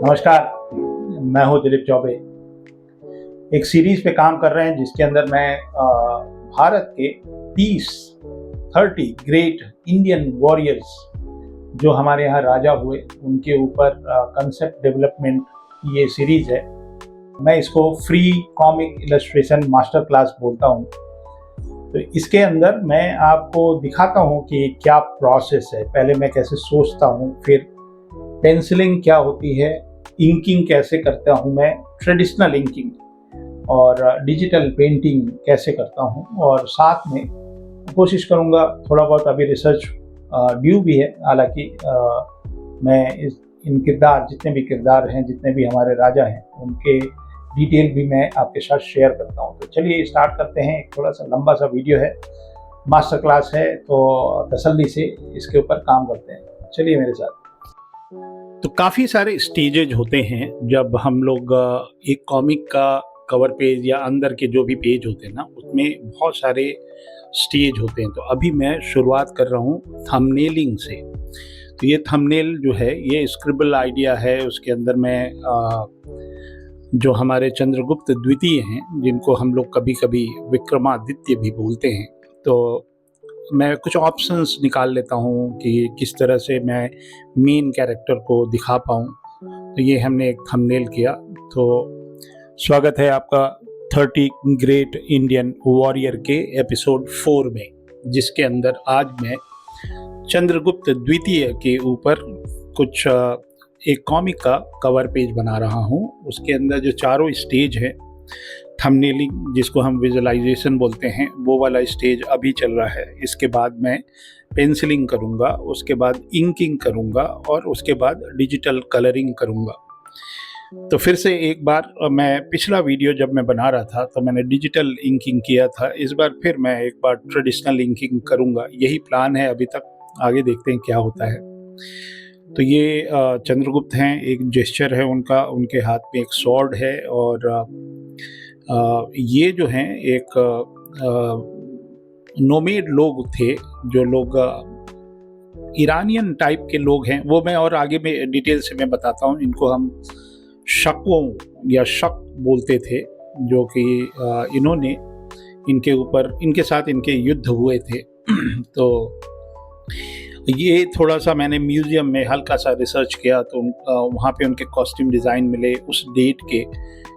नमस्कार, मैं हूं दिलीप चौबे। एक सीरीज पे काम कर रहे हैं जिसके अंदर मैं भारत के 30 ग्रेट इंडियन वॉरियर्स जो हमारे यहाँ राजा हुए उनके ऊपर कंसेप्ट डेवलपमेंट की ये सीरीज है। मैं इसको free comic illustration master class बोलता हूँ। तो इसके अंदर मैं आपको दिखाता हूँ कि क्या प्रोसेस है। पहले मैं कैसे सोचता हूँ, फिर पेंसिलिंग क्या होती है, इंकिंग कैसे करता हूँ मैं, ट्रेडिशनल इंकिंग और डिजिटल पेंटिंग कैसे करता हूँ, और साथ में कोशिश करूँगा थोड़ा बहुत अभी रिसर्च ड्यू भी है। हालांकि मैं इन किरदार जितने भी किरदार हैं, जितने भी हमारे राजा हैं, उनके डिटेल भी मैं आपके साथ शेयर करता हूँ। तो चलिए स्टार्ट करते हैं। एक थोड़ा सा लंबा सा वीडियो है, मास्टर क्लास है, तो तसल्ली से इसके ऊपर काम करते हैं। चलिए मेरे साथ। तो काफ़ी सारे स्टेजेज होते हैं जब हम लोग एक कॉमिक का कवर पेज या अंदर के जो भी पेज होते हैं ना, उसमें बहुत सारे स्टेज होते हैं। तो अभी मैं शुरुआत कर रहा हूँ थंबनेलिंग से। तो ये थंबनेल जो है ये स्क्रिबल आइडिया है। उसके अंदर मैं जो हमारे चंद्रगुप्त द्वितीय हैं, जिनको हम लोग कभी कभी विक्रमादित्य भी बोलते हैं, तो मैं कुछ ऑप्शंस निकाल लेता हूँ कि किस तरह से मैं मेन कैरेक्टर को दिखा पाऊँ। तो ये हमने एक थंबनेल किया। तो स्वागत है आपका 30 ग्रेट इंडियन वॉरियर के एपिसोड 4 में, जिसके अंदर आज मैं चंद्रगुप्त द्वितीय के ऊपर कुछ एक कॉमिक का कवर पेज बना रहा हूँ। उसके अंदर जो चारों स्टेज है, थंबनेलिंग जिसको हम विजुअलाइजेशन बोलते हैं, वो वाला स्टेज अभी चल रहा है। इसके बाद मैं पेंसिलिंग करूँगा, उसके बाद इंकिंग करूँगा और उसके बाद डिजिटल कलरिंग करूँगा। तो फिर से एक बार मैं पिछला वीडियो जब मैं बना रहा था तो मैंने डिजिटल इंकिंग किया था। इस बार फिर मैं एक बार ट्रेडिशनल इंकिंग करूँगा। यही प्लान है अभी तक, आगे देखते हैं क्या होता है। तो ये चंद्रगुप्त हैं, एक जेस्चर है उनका, उनके हाथ में एक स्वॉर्ड है। और ये जो हैं एक नोमेड लोग थे, जो लोग ईरानियन टाइप के लोग हैं। वो मैं और आगे में डिटेल से मैं बताता हूँ। इनको हम शकों या शक बोलते थे, जो कि इन्होंने इनके ऊपर, इनके साथ इनके युद्ध हुए थे। तो ये थोड़ा सा मैंने म्यूज़ियम में हल्का सा रिसर्च किया, तो वहाँ पे उनके कॉस्ट्यूम डिज़ाइन मिले उस डेट के,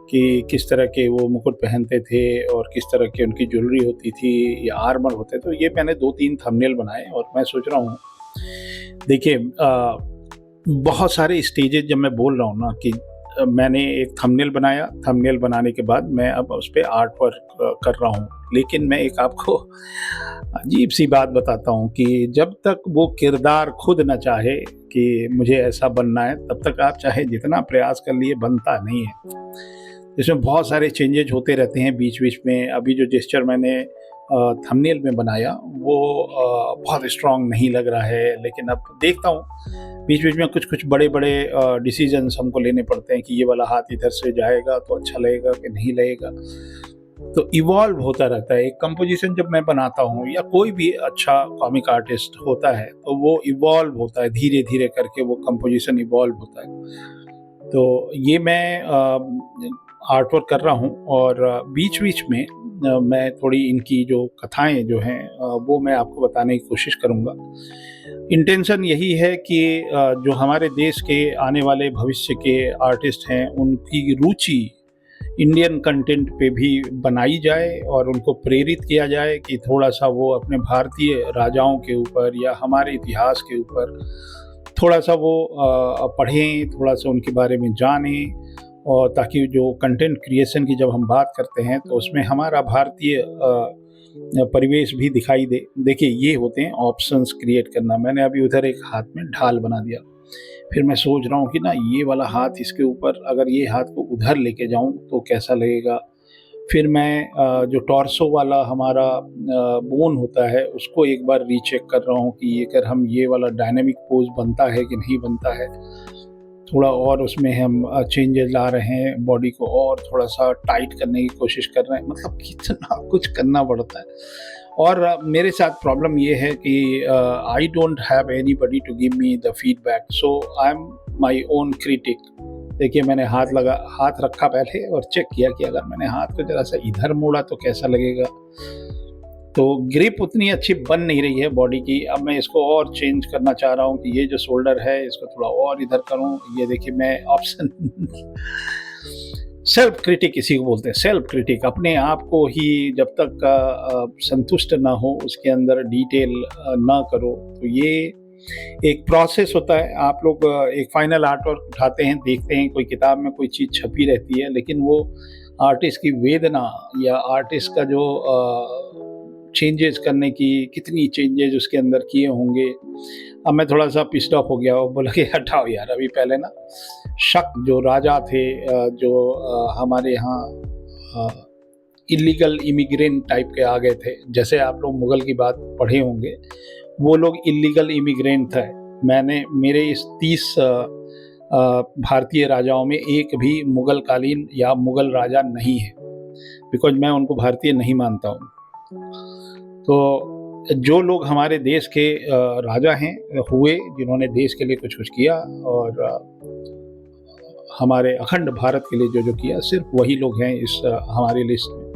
कि किस तरह के वो मुकुट पहनते थे और किस तरह की उनकी ज्वेलरी होती थी या आर्मर होते। तो ये मैंने 2-3 थंबनेल बनाए और मैं सोच रहा हूँ, देखिए बहुत सारे स्टेजेस जब मैं बोल रहा हूँ ना, कि मैंने एक थंबनेल बनाया, थंबनेल बनाने के बाद मैं अब उस पर आर्ट वर्क कर रहा हूँ। लेकिन मैं एक आपको अजीब सी बात बताता हूँ कि जब तक वो किरदार खुद न चाहे कि मुझे ऐसा बनना है, तब तक आप चाहे जितना प्रयास कर लिए, बनता नहीं है। इसमें बहुत सारे चेंजेज होते रहते हैं बीच बीच में। अभी जो जेस्चर मैंने थंबनेल में बनाया वो बहुत स्ट्रॉन्ग नहीं लग रहा है, लेकिन अब देखता हूँ। बीच बीच में कुछ बड़े बड़े डिसीजंस हमको लेने पड़ते हैं कि ये वाला हाथ इधर से जाएगा तो अच्छा लगेगा कि नहीं लगेगा। तो इवॉल्व होता रहता है। एक कंपोजिशन जब मैं बनाता हूँ, या कोई भी अच्छा कॉमिक आर्टिस्ट होता है, तो वो इवॉल्व होता है, धीरे धीरे करके वो कंपोजिशन इवॉल्व होता है। तो ये मैं आर्ट वर्क कर रहा हूँ, और बीच बीच में मैं थोड़ी इनकी जो कथाएं जो हैं वो मैं आपको बताने की कोशिश करूँगा। इंटेंशन यही है कि जो हमारे देश के आने वाले भविष्य के आर्टिस्ट हैं, उनकी रुचि इंडियन कंटेंट पे भी बनाई जाए और उनको प्रेरित किया जाए कि थोड़ा सा वो अपने भारतीय राजाओं के ऊपर या हमारे इतिहास के ऊपर थोड़ा सा वो पढ़ें, थोड़ा सा उनके बारे में जानें। और ताकि जो कंटेंट क्रिएशन की जब हम बात करते हैं तो उसमें हमारा भारतीय परिवेश भी दिखाई दे। देखिए ये होते हैं ऑप्शंस क्रिएट करना। मैंने अभी उधर एक हाथ में ढाल बना दिया, फिर मैं सोच रहा हूँ कि ना ये वाला हाथ इसके ऊपर, अगर ये हाथ को उधर लेके जाऊँ तो कैसा लगेगा। फिर मैं जो टॉर्सो वाला हमारा बोन होता है, उसको एक बार रीचेक कर रहा हूँ कि ये अगर हम ये वाला डायनामिक पोज बनता है कि नहीं बनता है। थोड़ा और उसमें हम चेंजेस ला रहे हैं, बॉडी को और थोड़ा सा टाइट करने की कोशिश कर रहे हैं। मतलब कितना कुछ करना पड़ता है। और मेरे साथ प्रॉब्लम ये है कि I don't have anybody to give me the feedback, so I am my own critic. देखिए, मैंने हाथ रखा पहले और चेक किया कि अगर मैंने हाथ को ज़रा सा इधर मोड़ा तो कैसा लगेगा। तो ग्रिप उतनी अच्छी बन नहीं रही है बॉडी की। अब मैं इसको और चेंज करना चाह रहा हूँ कि ये जो शोल्डर है इसको थोड़ा और इधर करूँ। ये देखिए, मैं ऑप्शन सेल्फ क्रिटिक इसी को बोलते हैं, सेल्फ क्रिटिक। अपने आप को ही जब तक संतुष्ट ना हो, उसके अंदर डिटेल ना करो, तो ये एक प्रोसेस होता है। आप लोग एक फाइनल आर्ट वर्क उठाते हैं, देखते हैं, कोई किताब में कोई चीज़ छपी रहती है, लेकिन वो आर्टिस्ट की वेदना या आर्टिस्ट का जो चेंजेस करने की, कितनी चेंजेस उसके अंदर किए होंगे। अब मैं थोड़ा सा पिस्ड ऑफ हो गया और बोला कि हटाओ यार, अभी पहले ना शक जो राजा थे, जो हमारे यहाँ इलीगल इमिग्रेंट टाइप के आ गए थे। जैसे आप लोग मुग़ल की बात पढ़े होंगे, वो लोग इलीगल इमिग्रेंट थे। मेरे इस 30 भारतीय राजाओं में एक भी मुग़ल कालीन या मुग़ल राजा नहीं है, बिकॉज मैं उनको भारतीय नहीं मानता हूँ। तो जो लोग हमारे देश के राजा हैं हुए, जिन्होंने देश के लिए कुछ किया और हमारे अखंड भारत के लिए जो किया, सिर्फ वही लोग हैं इस हमारी लिस्ट में।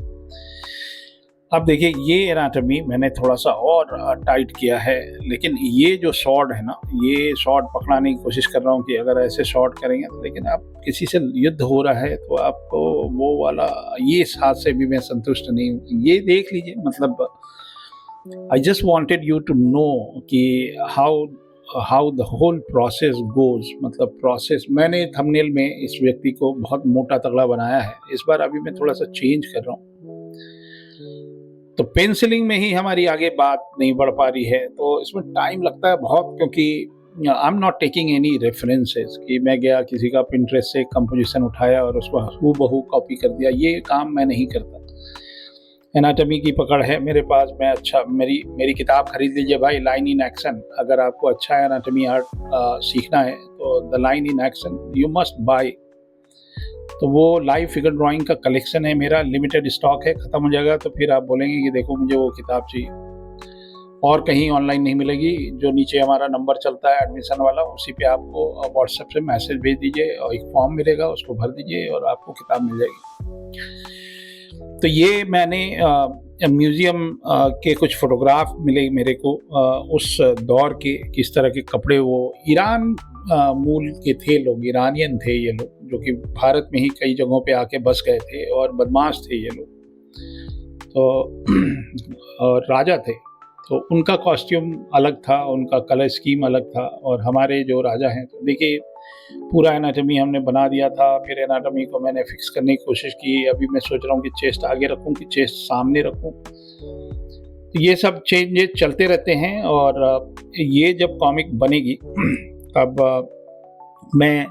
अब देखिए, ये एनाटॉमी मैंने थोड़ा सा और टाइट किया है, लेकिन ये जो शॉट है ना, ये शॉट पकड़ाने की कोशिश कर रहा हूँ कि अगर ऐसे शॉट करेंगे तो, लेकिन आप किसी से युद्ध हो रहा है तो आपको वो वाला, ये हाथ से भी मैं संतुष्ट नहीं हूँ। ये देख लीजिए, मतलब I just wanted you to know कि how the whole process goes. मतलब प्रोसेस, मैंने थंबनेल में इस व्यक्ति को बहुत मोटा तगड़ा बनाया है, इस बार अभी मैं थोड़ा सा चेंज कर रहा हूँ। तो पेंसिलिंग में ही हमारी आगे बात नहीं बढ़ पा रही है, तो इसमें टाइम लगता है बहुत, क्योंकि I am not taking any references कि मैं गया किसी का पिंटरेस्ट से कंपोजिशन उठाया और उसको हूबहू कॉपी कर दिया। ये काम मैं नहीं करता। एनाटॉमी की पकड़ है मेरे पास। मैं मेरी किताब खरीद लीजिए भाई, लाइन इन एक्शन। अगर आपको अच्छा एनाटॉमी आर्ट सीखना है तो the line in action you must buy. तो वो लाइव फिगर ड्राइंग का कलेक्शन है मेरा, लिमिटेड स्टॉक है, ख़त्म हो जाएगा तो फिर आप बोलेंगे कि देखो मुझे वो किताब चाहिए, और कहीं ऑनलाइन नहीं मिलेगी। जो नीचे हमारा नंबर चलता है एडमिशन वाला, उसी पे आपको व्हाट्सएप से मैसेज भेज दीजिए और एक फॉर्म मिलेगा, उसको भर दीजिए और आपको किताब मिल जाएगी। तो ये मैंने म्यूज़ियम के कुछ फ़ोटोग्राफ मिले मेरे को, उस दौर के, किस तरह के कपड़े, वो ईरान मूल के थे लोग, ईरानियन थे ये लोग, जो कि भारत में ही कई जगहों पे आके बस गए थे और बदमाश थे ये लोग, तो और राजा थे। तो उनका कॉस्ट्यूम अलग था, उनका कलर स्कीम अलग था, और हमारे जो राजा हैं, तो देखिए पूरा एनाटॉमी हमने बना दिया था। फिर एनाटॉमी को मैंने फिक्स करने की कोशिश की। अभी मैं सोच रहा हूँ कि चेस्ट आगे रखूँ कि चेस्ट सामने रखूँ। तो ये सब चेंजेस चलते रहते हैं, और ये जब कॉमिक बनेगी तब मैं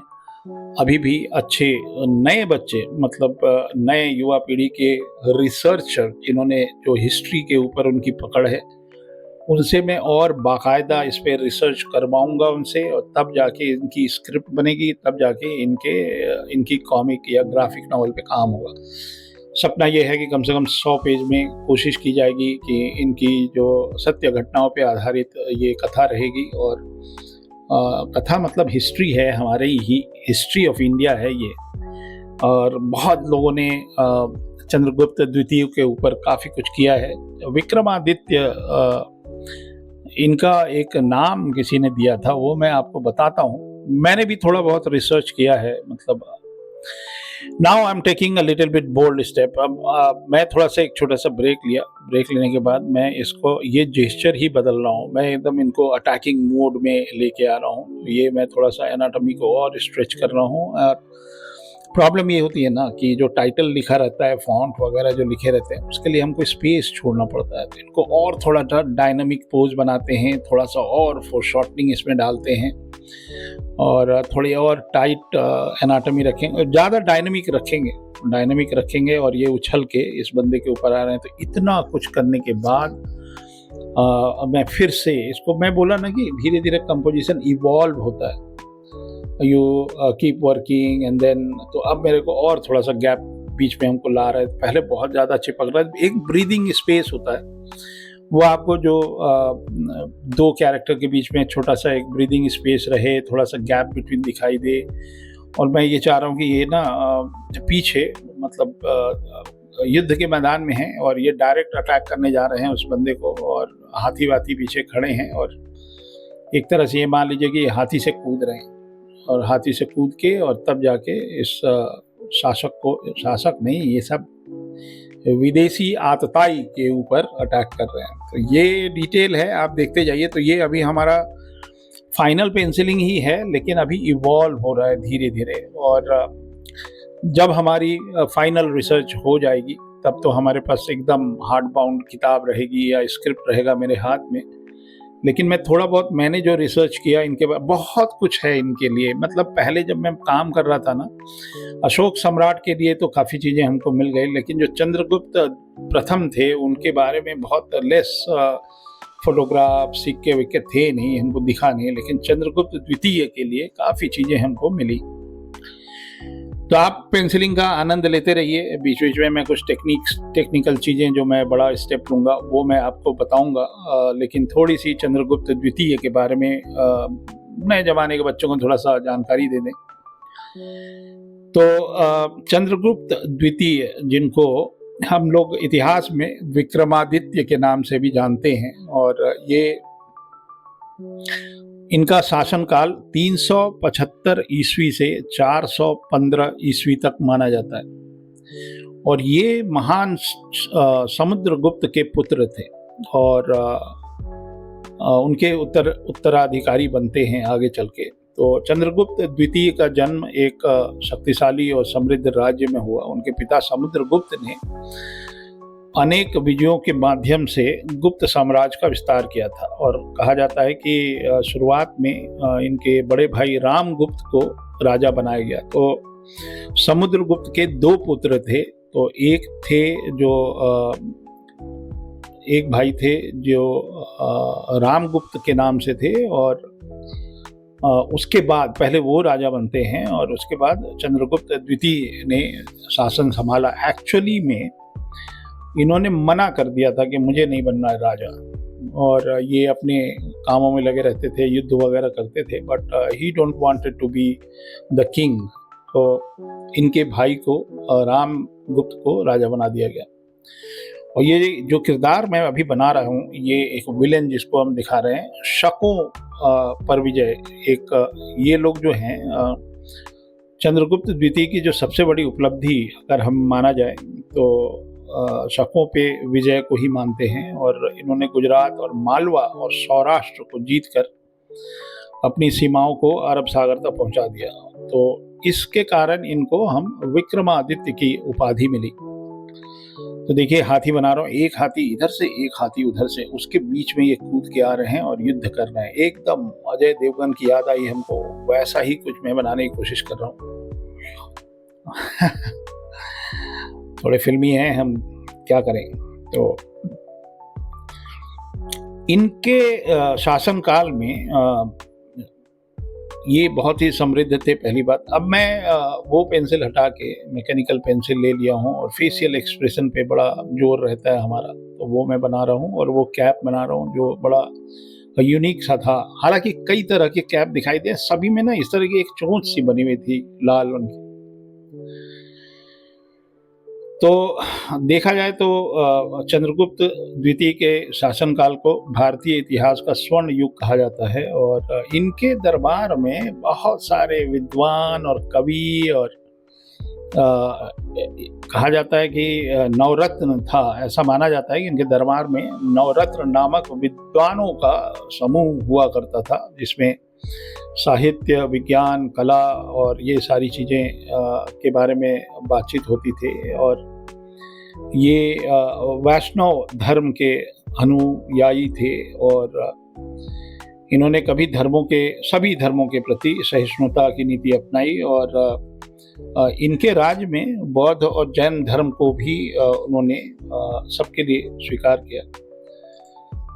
अभी भी अच्छे नए बच्चे, मतलब नए युवा पीढ़ी के रिसर्चर, जिन्होंने जो हिस्ट्री के ऊपर उनकी पकड़ है, उनसे मैं और बाकायदा इस पे रिसर्च करवाऊंगा उनसे, और तब जाके इनकी स्क्रिप्ट बनेगी, तब जाके इनकी कॉमिक या ग्राफिक नॉवल पे काम होगा। सपना ये है कि कम से कम 100 पेज में कोशिश की जाएगी कि इनकी जो सत्य घटनाओं पे आधारित ये कथा रहेगी, और कथा मतलब हिस्ट्री है, हमारे ही हिस्ट्री ऑफ इंडिया है ये। और बहुत लोगों ने चंद्रगुप्त द्वितीय के ऊपर काफ़ी कुछ किया है। विक्रमादित्य इनका एक नाम किसी ने दिया था, वो मैं आपको बताता हूँ। मैंने भी थोड़ा बहुत रिसर्च किया है, मतलब now I am taking a little bit bold step. अब मैं थोड़ा सा एक छोटा सा ब्रेक लिया। ब्रेक लेने के बाद मैं इसको, ये जेस्चर ही बदल रहा हूँ, मैं एकदम इनको अटैकिंग मोड में लेके आ रहा हूँ। ये मैं थोड़ा सा एनाटॉमी को और स्ट्रेच कर रहा हूँ। और प्रॉब्लम ये होती है ना कि जो टाइटल लिखा रहता है, फॉन्ट वगैरह जो लिखे रहते हैं, उसके लिए हमको स्पेस छोड़ना पड़ता है। तो इनको और थोड़ा डायनामिक पोज बनाते हैं, थोड़ा सा और फोरशॉर्टनिंग इसमें डालते हैं, और थोड़ी और टाइट एनाटॉमी रखेंगे, ज़्यादा डायनामिक रखेंगे। और ये उछल के इस बंदे के ऊपर आ रहे हैं। तो इतना कुछ करने के बाद मैं फिर से इसको, मैं बोला ना कि धीरे धीरे कंपोजिशन इवॉल्व होता है, you keep working and then. तो अब मेरे को और थोड़ा सा गैप बीच में हमको ला रहा है। पहले बहुत ज़्यादा चिपक रहा है, एक ब्रीदिंग स्पेस होता है, वो आपको जो 2 कैरेक्टर के बीच में छोटा सा एक ब्रीदिंग स्पेस रहे, थोड़ा सा गैप बिटवीन दिखाई दे। और मैं ये चाह रहा हूँ कि ये ना पीछे मतलब युद्ध के मैदान में हैं और ये डायरेक्ट अटैक करने जा रहे हैं उस बंदे को, और हाथी-वाथी पीछे खड़े हैं, और एक तरह से ये मान लीजिए कि हाथी से कूद रहे हैं, और हाथी से कूद के और तब जाके इस शासक नहीं, ये सब विदेशी आतताई के ऊपर अटैक कर रहे हैं। तो ये डिटेल है, आप देखते जाइए। तो ये अभी हमारा फाइनल पेंसिलिंग ही है, लेकिन अभी इवॉल्व हो रहा है धीरे-धीरे, और जब हमारी फाइनल रिसर्च हो जाएगी तब तो हमारे पास एकदम हार्ड बाउंड किताब रहेगी या स्क्रिप्ट रहेगा मेरे हाथ में। लेकिन मैं थोड़ा बहुत मैंने जो रिसर्च किया इनके बाद, बहुत कुछ है इनके लिए। मतलब पहले जब मैं काम कर रहा था ना, अशोक सम्राट के लिए तो काफ़ी चीज़ें हमको मिल गई, लेकिन जो चंद्रगुप्त प्रथम थे उनके बारे में बहुत लेस फोटोग्राफ सिक्के विक्के थे नहीं, हमको दिखा नहीं। लेकिन चंद्रगुप्त द्वितीय के लिए काफ़ी चीज़ें हमको मिली। तो आप पेंसिलिंग का आनंद लेते रहिए। बीच बीच में मैं कुछ टेक्निकल चीज़ें जो मैं बड़ा स्टेप लूँगा वो मैं आपको बताऊँगा, लेकिन थोड़ी सी चंद्रगुप्त द्वितीय के बारे में नए ज़माने के बच्चों को थोड़ा सा जानकारी दे दें। तो चंद्रगुप्त द्वितीय, जिनको हम लोग इतिहास में विक्रमादित्य के नाम से भी जानते हैं, और ये इनका शासनकाल 375 ईस्वी से 415 ईस्वी तक माना जाता है। और ये महान समुद्रगुप्त के पुत्र थे, और उनके उत्तराधिकारी बनते हैं आगे चल के। तो चंद्रगुप्त द्वितीय का जन्म एक शक्तिशाली और समृद्ध राज्य में हुआ। उनके पिता समुद्रगुप्त ने अनेक विजयों के माध्यम से गुप्त साम्राज्य का विस्तार किया था, और कहा जाता है कि शुरुआत में इनके बड़े भाई रामगुप्त को राजा बनाया गया। तो समुद्रगुप्त के 2 पुत्र थे। तो एक भाई थे जो रामगुप्त के नाम से थे, और उसके बाद पहले वो राजा बनते हैं, और उसके बाद चंद्रगुप्त द्वितीय ने शासन संभाला। एक्चुअली में इन्होंने मना कर दिया था कि मुझे नहीं बनना है राजा, और ये अपने कामों में लगे रहते थे, युद्ध वगैरह करते थे, but he don't wanted to be the king. तो इनके भाई को रामगुप्त को राजा बना दिया गया। और ये जो किरदार मैं अभी बना रहा हूँ, ये एक विलेन जिसको हम दिखा रहे हैं, शकों पर विजय। ये लोग जो हैं चंद्रगुप्त द्वितीय की जो सबसे बड़ी उपलब्धि अगर हम माना जाए तो शकों पे विजय को ही मानते हैं, और इन्होंने गुजरात और मालवा और सौराष्ट्र को जीतकर अपनी सीमाओं को अरब सागर तक पहुंचा दिया। तो इसके कारण इनको हम विक्रमादित्य की उपाधि मिली। तो देखिए, हाथी बना रहा हूँ, एक हाथी इधर से एक हाथी उधर से, उसके बीच में ये कूद के आ रहे हैं और युद्ध कर रहे हैं। एकदम अजय देवगन की याद आई हमको, वैसा ही कुछ मैं बनाने की कोशिश कर रहा हूँ। थोड़े फिल्मी हैं हम, क्या करें। तो इनके शासनकाल में ये बहुत ही समृद्ध थे, पहली बात। अब मैं वो पेंसिल हटा के मैकेनिकल पेंसिल ले लिया हूँ, और फेशियल एक्सप्रेशन पे बड़ा जोर रहता है हमारा, तो वो मैं बना रहा हूँ। और वो कैप बना रहा हूँ जो बड़ा यूनिक सा था। हालांकि कई तरह के कैप दिखाई दे, सभी में ना इस तरह की एक चोंच सी बनी हुई थी लाल रंग की। तो देखा जाए तो चंद्रगुप्त द्वितीय के शासनकाल को भारतीय इतिहास का स्वर्ण युग कहा जाता है, और इनके दरबार में बहुत सारे विद्वान और कवि, और कहा जाता है कि नवरत्न था। ऐसा माना जाता है कि इनके दरबार में नवरत्न नामक विद्वानों का समूह हुआ करता था, जिसमें साहित्य, विज्ञान, कला और ये सारी चीज़ें के बारे में बातचीत होती थी। और ये वैष्णव धर्म के अनुयायी थे, और इन्होंने सभी धर्मों के प्रति सहिष्णुता की नीति अपनाई, और इनके राज्य में बौद्ध और जैन धर्म को भी उन्होंने सबके लिए स्वीकार किया।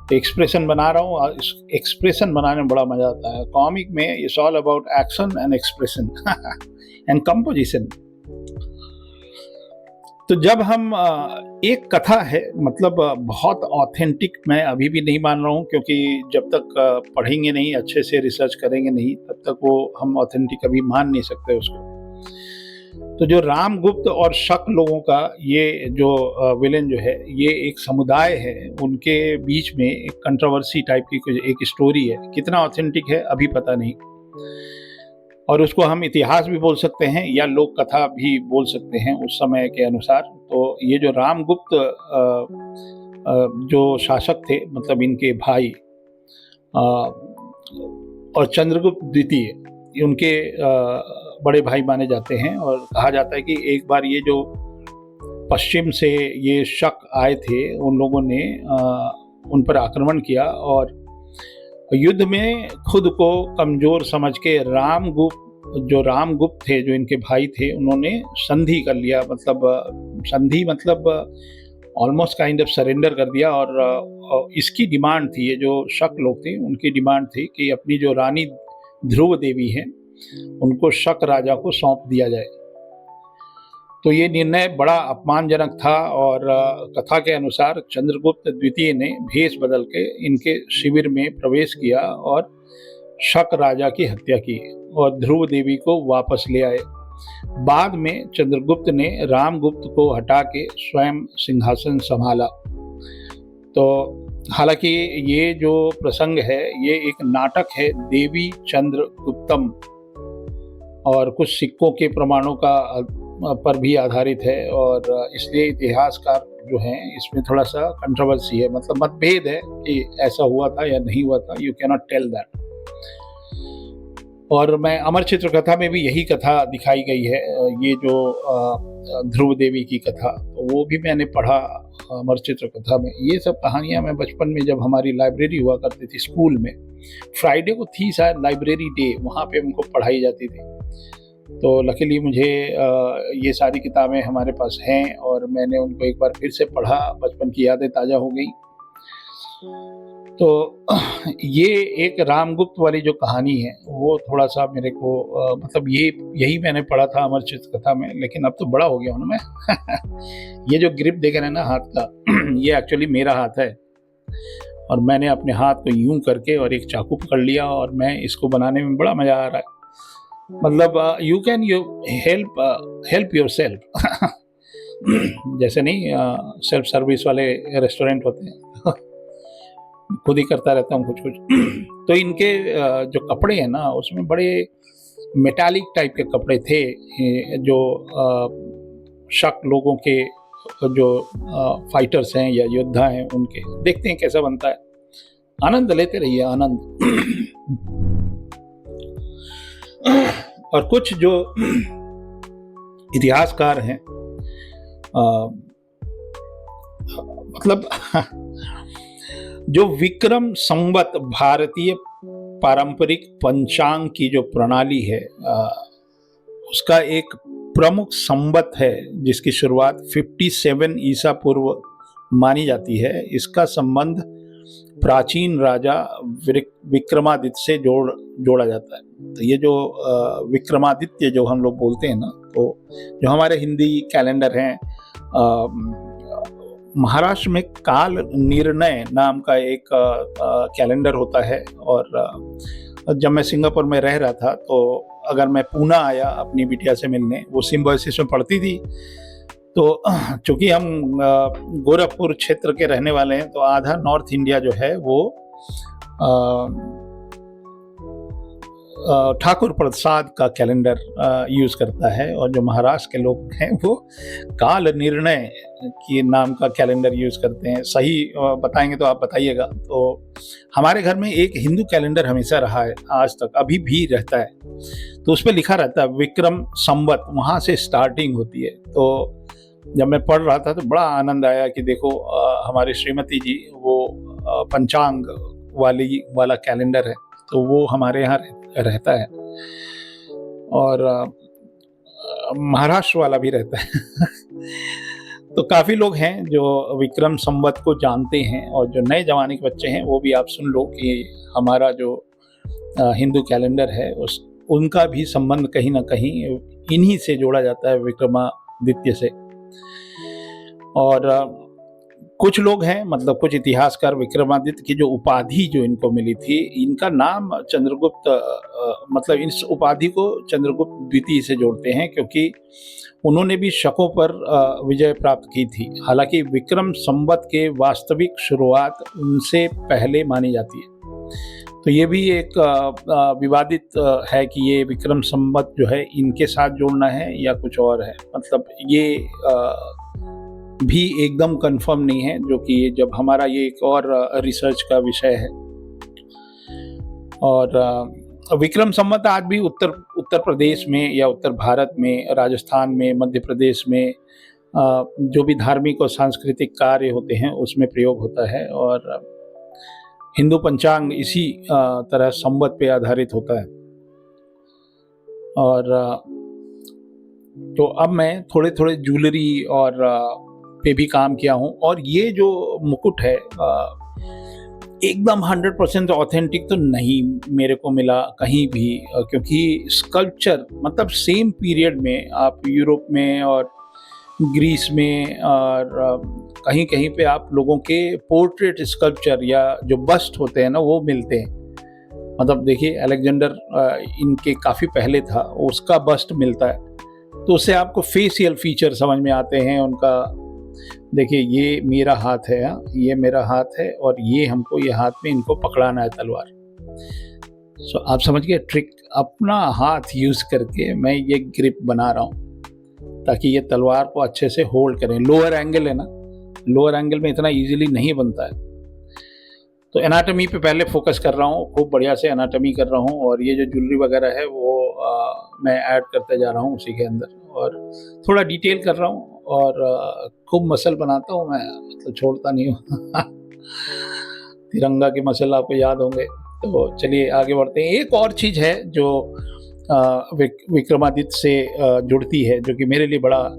एक्सप्रेशन बना रहा हूँ, एक्सप्रेशन बनाने में बड़ा मजा आता है। कॉमिक में it's all about action and expression and composition. तो जब हम एक कथा है, मतलब बहुत ऑथेंटिक मैं अभी भी नहीं मान रहा हूँ, क्योंकि जब तक पढ़ेंगे नहीं, अच्छे से रिसर्च करेंगे नहीं, तब तक वो हम ऑथेंटिक अभी मान नहीं सकते उसको। तो जो रामगुप्त और शक लोगों का ये जो विलेन जो है, ये एक समुदाय है, उनके बीच में एक कंट्रोवर्सी टाइप की कुछ एक स्टोरी है। कितना ऑथेंटिक है अभी पता नहीं, और उसको हम इतिहास भी बोल सकते हैं या लोक कथा भी बोल सकते हैं उस समय के अनुसार। तो ये जो रामगुप्त जो शासक थे, मतलब इनके भाई और चंद्रगुप्त द्वितीय उनके बड़े भाई माने जाते हैं, और कहा जाता है कि एक बार ये जो पश्चिम से ये शक आए थे, उन लोगों ने उन पर आक्रमण किया और युद्ध में खुद को कमजोर समझ के रामगुप्त थे, जो इनके भाई थे, उन्होंने संधि कर लिया। मतलब संधि मतलब ऑलमोस्ट काइंड ऑफ सरेंडर कर दिया। और इसकी डिमांड थी, ये जो शक लोग थे उनकी डिमांड थी कि अपनी जो रानी ध्रुव देवी है उनको शक राजा को सौंप दिया जाए। तो ये निर्णय बड़ा अपमानजनक था, और कथा के अनुसार चंद्रगुप्त द्वितीय ने भेष बदल के इनके शिविर में प्रवेश किया और शक राजा की हत्या की और ध्रुव देवी को वापस ले आए। बाद में चंद्रगुप्त ने रामगुप्त को हटा के स्वयं सिंहासन संभाला। तो हालांकि ये जो प्रसंग है ये एक नाटक है, देवी चंद्रगुप्तम, और कुछ सिक्कों के प्रमाणों का पर भी आधारित है, और इसलिए इतिहासकार जो हैं इसमें थोड़ा सा कंट्रोवर्सी है, मतलब मतभेद है कि ऐसा हुआ था या नहीं हुआ था। You can not tell that. और मैं अमर चित्र कथा में भी यही कथा दिखाई गई है, ये जो ध्रुव देवी की कथा, तो वो भी मैंने पढ़ा अमर चित्र कथा में। ये सब कहानियां मैं बचपन में, जब हमारी लाइब्रेरी हुआ करती थी स्कूल में, फ्राइडे को थी शायद लाइब्रेरी डे, वहाँ पे हमको पढ़ाई जाती थी। तो लकीली मुझे ये सारी किताबें हमारे पास हैं, और मैंने उनको एक बार फिर से पढ़ा, बचपन की यादें ताज़ा हो गई। तो ये एक रामगुप्त वाली जो कहानी है वो थोड़ा सा मेरे को मतलब यही मैंने पढ़ा था अमर चित्र कथा में, लेकिन अब तो बड़ा हो गया हूँ मैं। ये जो ग्रिप देख रहे हैं ना हाथ का, ये एक्चुअली मेरा हाथ है, और मैंने अपने हाथ को यूं करके और एक चाकू पकड़ लिया, और मैं इसको बनाने में बड़ा मज़ा आ रहा है। मतलब you can help your self. जैसे नहीं सेल्फ सर्विस वाले रेस्टोरेंट होते हैं, खुद ही करता रहता हूँ कुछ कुछ। तो इनके जो कपड़े हैं ना, उसमें बड़े मेटालिक टाइप के कपड़े थे, जो शक लोगों के जो फाइटर्स हैं या योद्धा हैं उनके। देखते हैं कैसा बनता है, आनंद लेते रहिए, आनंद। और कुछ जो इतिहासकार हैं, मतलब जो विक्रम संवत भारतीय पारंपरिक पंचांग की जो प्रणाली है, उसका एक प्रमुख संवत है जिसकी शुरुआत 57 ईसा पूर्व मानी जाती है। इसका संबंध प्राचीन राजा विक्रमादित्य से जोड़ा जाता है। तो ये जो विक्रमादित्य जो हम लोग बोलते हैं ना, तो जो हमारे हिंदी कैलेंडर हैं, महाराष्ट्र में काल निर्णय नाम का एक कैलेंडर होता है। और जब मैं सिंगापुर में रह रहा था, तो अगर मैं पूना आया अपनी बिटिया से मिलने, वो सिम्बायोसिस में पढ़ती थी, तो चूँकि हम गोरखपुर क्षेत्र के रहने वाले हैं, तो आधा नॉर्थ इंडिया जो है वो ठाकुर प्रसाद का कैलेंडर यूज़ करता है, और जो महाराष्ट्र के लोग हैं वो काल निर्णय के नाम का कैलेंडर यूज़ करते हैं। सही बताएंगे तो आप बताइएगा। तो हमारे घर में एक हिंदू कैलेंडर हमेशा रहा है, आज तक अभी भी रहता है। तो उस पर लिखा रहता है विक्रम संवत, वहाँ से स्टार्टिंग होती है। तो जब मैं पढ़ रहा था तो बड़ा आनंद आया कि देखो हमारी श्रीमती जी वो पंचांग वाला कैलेंडर है, तो वो हमारे यहाँ रहता है, और महाराष्ट्र वाला भी रहता है। तो काफ़ी लोग हैं जो विक्रम संवत को जानते हैं, और जो नए जमाने के बच्चे हैं वो भी आप सुन लो कि हमारा जो हिंदू कैलेंडर है उनका भी संबंध कहीं ना कहीं इन्हीं से जोड़ा जाता है, विक्रमादित्य से। और कुछ लोग हैं, मतलब कुछ इतिहासकार विक्रमादित्य की जो उपाधि जो इनको मिली थी, इनका नाम चंद्रगुप्त मतलब इस उपाधि को चंद्रगुप्त द्वितीय से जोड़ते हैं, क्योंकि उन्होंने भी शकों पर विजय प्राप्त की थी। हालांकि विक्रम संवत के वास्तविक शुरुआत उनसे पहले मानी जाती है। तो ये भी एक विवादित है कि ये विक्रम संवत जो है इनके साथ जोड़ना है या कुछ और है। मतलब ये भी एकदम कंफर्म नहीं है, जो कि जब हमारा ये एक और रिसर्च का विषय है। और विक्रम संवत आज भी उत्तर प्रदेश में या उत्तर भारत में, राजस्थान में, मध्य प्रदेश में जो भी धार्मिक और सांस्कृतिक कार्य होते हैं उसमें प्रयोग होता है। और हिंदू पंचांग इसी तरह संवत पे आधारित होता है। और तो अब मैं थोड़े थोड़े ज्वेलरी और पे भी काम किया हूँ। और ये जो मुकुट है एकदम 100% ऑथेंटिक तो नहीं मेरे को मिला कहीं भी, क्योंकि स्कल्पचर मतलब सेम पीरियड में आप यूरोप में और ग्रीस में और कहीं कहीं पे आप लोगों के पोर्ट्रेट स्कल्पचर या जो बस्ट होते हैं ना वो मिलते हैं। मतलब देखिए अलेक्जेंडर इनके काफ़ी पहले था, उसका बस्ट मिलता है, तो उससे आपको फेशियल फीचर समझ में आते हैं उनका। देखिए ये मेरा हाथ है, ये मेरा हाथ है, और ये हमको ये हाथ में इनको पकड़ाना है तलवार। सो आप समझ गए ट्रिक। अपना हाथ यूज़ करके मैं ये ग्रिप बना रहा हूँ ताकि ये तलवार को अच्छे से होल्ड करें। लोअर एंगल है ना, लोअर एंगल में इतना इजीली नहीं बनता है। तो एनाटॉमी पे पहले फोकस कर रहा हूँ, खूब बढ़िया से एनाटॉमी कर रहा हूँ। और ये जो ज्वेलरी वगैरह है वो मैं ऐड करते जा रहा हूँ उसी के अंदर, और थोड़ा डिटेल कर रहा हूँ, और खूब मसल बनाता हूँ मैं, मतलब छोड़ता नहीं हूँ। तिरंगा के मसल आपको याद होंगे। तो चलिए आगे बढ़ते हैं। एक और चीज़ है जो विक्रमादित्य से जुड़ती है, जो कि मेरे लिए बड़ा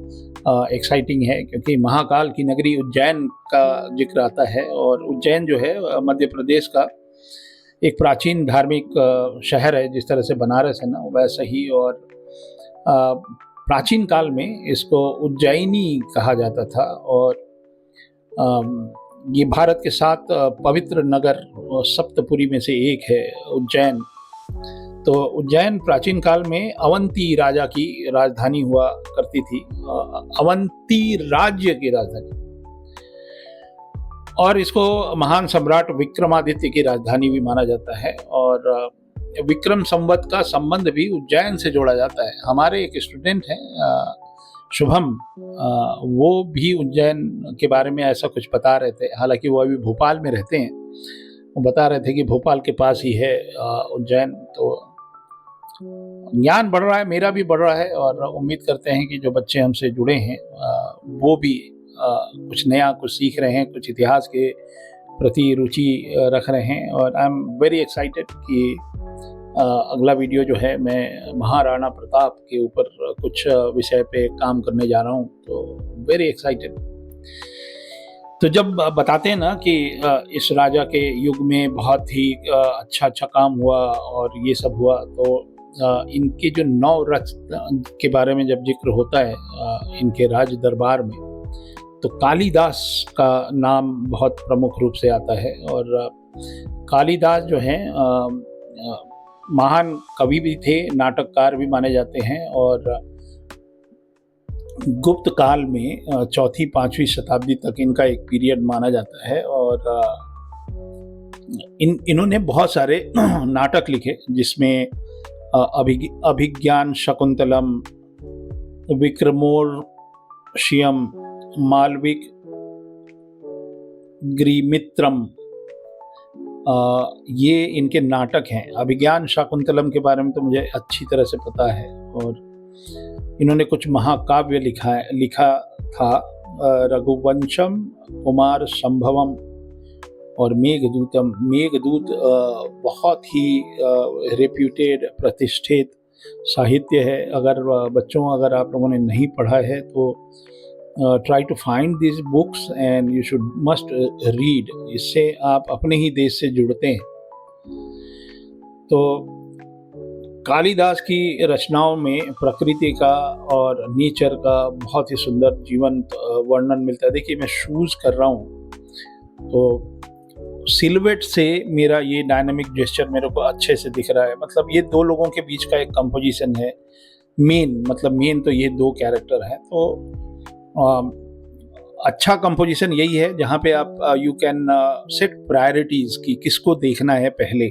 एक्साइटिंग है, क्योंकि महाकाल की नगरी उज्जैन का जिक्र आता है। और उज्जैन जो है मध्य प्रदेश का एक प्राचीन धार्मिक शहर है। जिस तरह से बनारस है ना वैसा ही। और प्राचीन काल में इसको उज्जैनी कहा जाता था। और ये भारत के 7 पवित्र नगर सप्तपुरी में से एक है उज्जैन। तो उज्जैन प्राचीन काल में अवंती राजा की राजधानी हुआ करती थी, अवंती राज्य की राजधानी। और इसको महान सम्राट विक्रमादित्य की राजधानी भी माना जाता है। और विक्रम संवत का संबंध भी उज्जैन से जोड़ा जाता है। हमारे एक स्टूडेंट हैं शुभम, वो भी उज्जैन के बारे में ऐसा कुछ बता रहे थे। हालांकि वो अभी भोपाल में रहते हैं। वो बता रहे थे कि भोपाल के पास ही है उज्जैन। तो ज्ञान बढ़ रहा है, मेरा भी बढ़ रहा है, और उम्मीद करते हैं कि जो बच्चे हमसे जुड़े हैं वो भी कुछ नया कुछ सीख रहे हैं, कुछ इतिहास के प्रति रुचि रख रहे हैं। और आई एम वेरी एक्साइटेड कि अगला वीडियो जो है मैं महाराणा प्रताप के ऊपर कुछ विषय पे काम करने जा रहा हूँ। तो वेरी एक्साइटेड। तो जब बताते हैं ना कि इस राजा के युग में बहुत ही अच्छा काम हुआ और ये सब हुआ, तो इनके जो 9 रत्न के बारे में जब जिक्र होता है इनके राज दरबार में, तो कालिदास का नाम बहुत प्रमुख रूप से आता है। और कालिदास जो हैं महान कवि भी थे, नाटककार भी माने जाते हैं। और गुप्त काल में 4वीं-5वीं शताब्दी तक इनका एक पीरियड माना जाता है। और इन्होंने बहुत सारे नाटक लिखे, जिसमें अभिज्ञान शकुंतलम, विक्रमोर्वशीयम, मालविक ग्रीमित्रम, ये इनके नाटक हैं। अभिज्ञान शाकुंतलम के बारे में तो मुझे अच्छी तरह से पता है। और इन्होंने कुछ महाकाव्य लिखा था, रघुवंशम, कुमार संभवम और मेघदूतम। मेघदूत बहुत ही रेप्यूटेड प्रतिष्ठित साहित्य है। अगर आप लोगों ने नहीं पढ़ा है तो try to find this books and you should must read. इससे आप अपने ही देश से जुड़ते हैं। तो कालिदास की रचनाओं में प्रकृति का और नेचर का बहुत ही सुंदर जीवंत वर्णन मिलता है। देखिए मैं शूज़ कर रहा हूँ तो सिलवेट से मेरा ये डायनामिक जेस्चर मेरे को अच्छे से दिख रहा है। मतलब ये दो लोगों के बीच का एक कंपोजिशन है। मेन तो ये दो कैरेक्टर हैं। तो अच्छा कंपोजिशन यही है जहाँ पे आप यू कैन सेट प्रायोरिटीज़ की किसको देखना है पहले।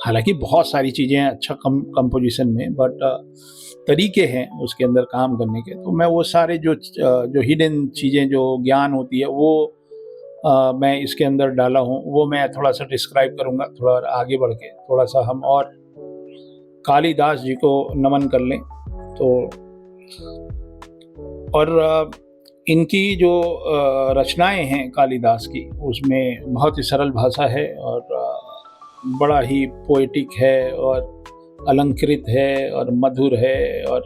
हालांकि बहुत सारी चीज़ें हैं अच्छा कंपोजिशन में, बट तरीके हैं उसके अंदर काम करने के। तो मैं वो सारे जो हिडन चीज़ें जो ज्ञान होती है वो मैं इसके अंदर डाला हूँ, वो मैं थोड़ा सा डिस्क्राइब करूँगा। थोड़ा आगे बढ़ के थोड़ा सा हम और कालिदास जी को नमन कर लें। तो और इनकी जो रचनाएं हैं कालिदास की, उसमें बहुत ही सरल भाषा है और बड़ा ही पोएटिक है और अलंकृत है और मधुर है और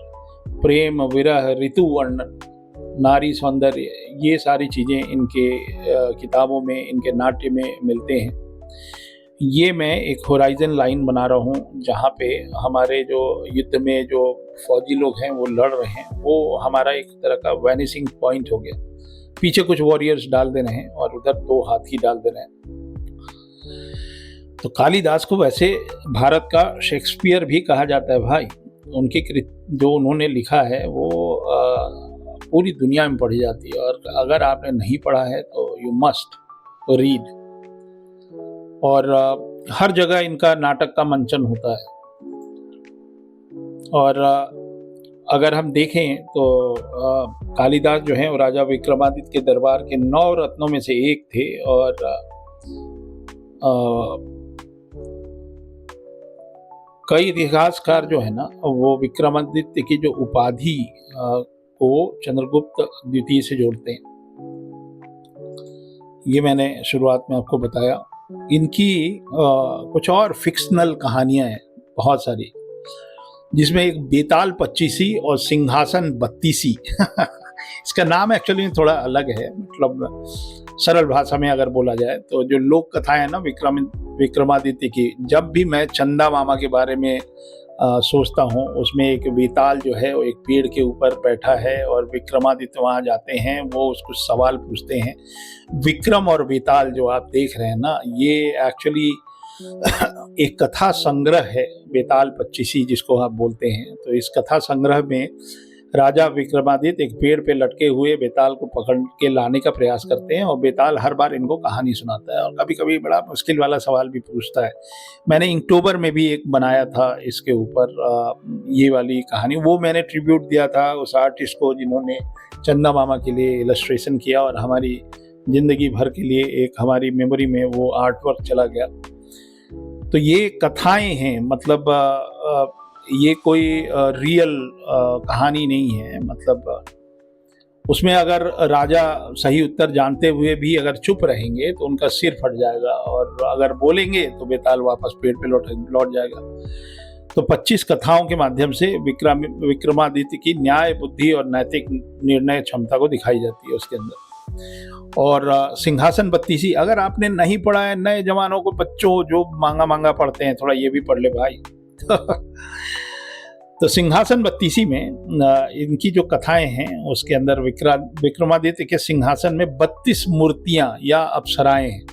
प्रेम, विरह, ऋतु वर्णन, नारी सौंदर्य, ये सारी चीज़ें इनके किताबों में, इनके नाट्य में मिलते हैं। ये मैं एक होराइजन लाइन बना रहा हूँ जहाँ पे हमारे जो युद्ध में जो फौजी लोग हैं वो लड़ रहे हैं, वो हमारा एक तरह का वैनिसिंग पॉइंट हो गया। पीछे कुछ वॉरियर्स डाल दे रहे हैं और उधर दो हाथी डाल दे रहे हैं। तो कालिदास को वैसे भारत का शेक्सपियर भी कहा जाता है भाई। उनकी जो उन्होंने लिखा है वो पूरी दुनिया में पढ़ी जाती है, और अगर आपने नहीं पढ़ा है तो यू मस्ट रीड। और हर जगह इनका नाटक का मंचन होता है। और अगर हम देखें तो कालिदास जो हैं वो राजा विक्रमादित्य के दरबार के 9 रत्नों में से एक थे। और कई इतिहासकार जो है ना वो विक्रमादित्य की जो उपाधि को चंद्रगुप्त द्वितीय से जोड़ते हैं। ये मैंने शुरुआत में आपको बताया। इनकी कुछ और फिक्शनल कहानियां हैं बहुत सारी, जिसमें एक बेताल पच्चीसी और सिंहासन बत्तीसी इसका नाम एक्चुअली थोड़ा अलग है। मतलब सरल भाषा में अगर बोला जाए तो जो लोक कथाएं है ना विक्रमादित्य की, जब भी मैं चंदा मामा के बारे में सोचता हूँ, उसमें एक बेताल जो है वो एक पेड़ के ऊपर बैठा है और विक्रमादित्य वहाँ जाते हैं, वो उसको सवाल पूछते हैं। विक्रम और बेताल जो आप देख रहे हैं ना, ये एक्चुअली एक कथा संग्रह है, बेताल पच्चीसी जिसको आप बोलते हैं। तो इस कथा संग्रह में राजा विक्रमादित्य एक पेड़ पे लटके हुए बेताल को पकड़ के लाने का प्रयास करते हैं, और बेताल हर बार इनको कहानी सुनाता है और कभी कभी बड़ा मुश्किल वाला सवाल भी पूछता है। मैंने अक्टूबर में भी एक बनाया था इसके ऊपर ये वाली कहानी, वो मैंने ट्रिब्यूट दिया था उस आर्टिस्ट को जिन्होंने चंदा मामा के लिए इलस्ट्रेशन किया, और हमारी ज़िंदगी भर के लिए एक हमारी मेमोरी में वो आर्ट वर्क चला गया। तो ये कथाएं हैं, मतलब ये कोई रियल कहानी नहीं है। मतलब उसमें अगर राजा सही उत्तर जानते हुए भी अगर चुप रहेंगे तो उनका सिर फट जाएगा, और अगर बोलेंगे तो बेताल वापस पेड़ पे लौट जाएगा। तो 25 कथाओं के माध्यम से विक्रमादित्य की न्याय, बुद्धि और नैतिक निर्णय क्षमता को दिखाई जाती है उसके अंदर। और सिंहासन बत्तीसी, अगर आपने नहीं पढ़ा है, नए जवानों को, बच्चों जो मांगा पढ़ते हैं, थोड़ा ये भी पढ़ ले भाई तो सिंहासन बत्तीसी में इनकी जो कथाएं हैं उसके अंदर विक्रमादित्य के सिंहासन में 32 मूर्तियां या अप्सराएं हैं।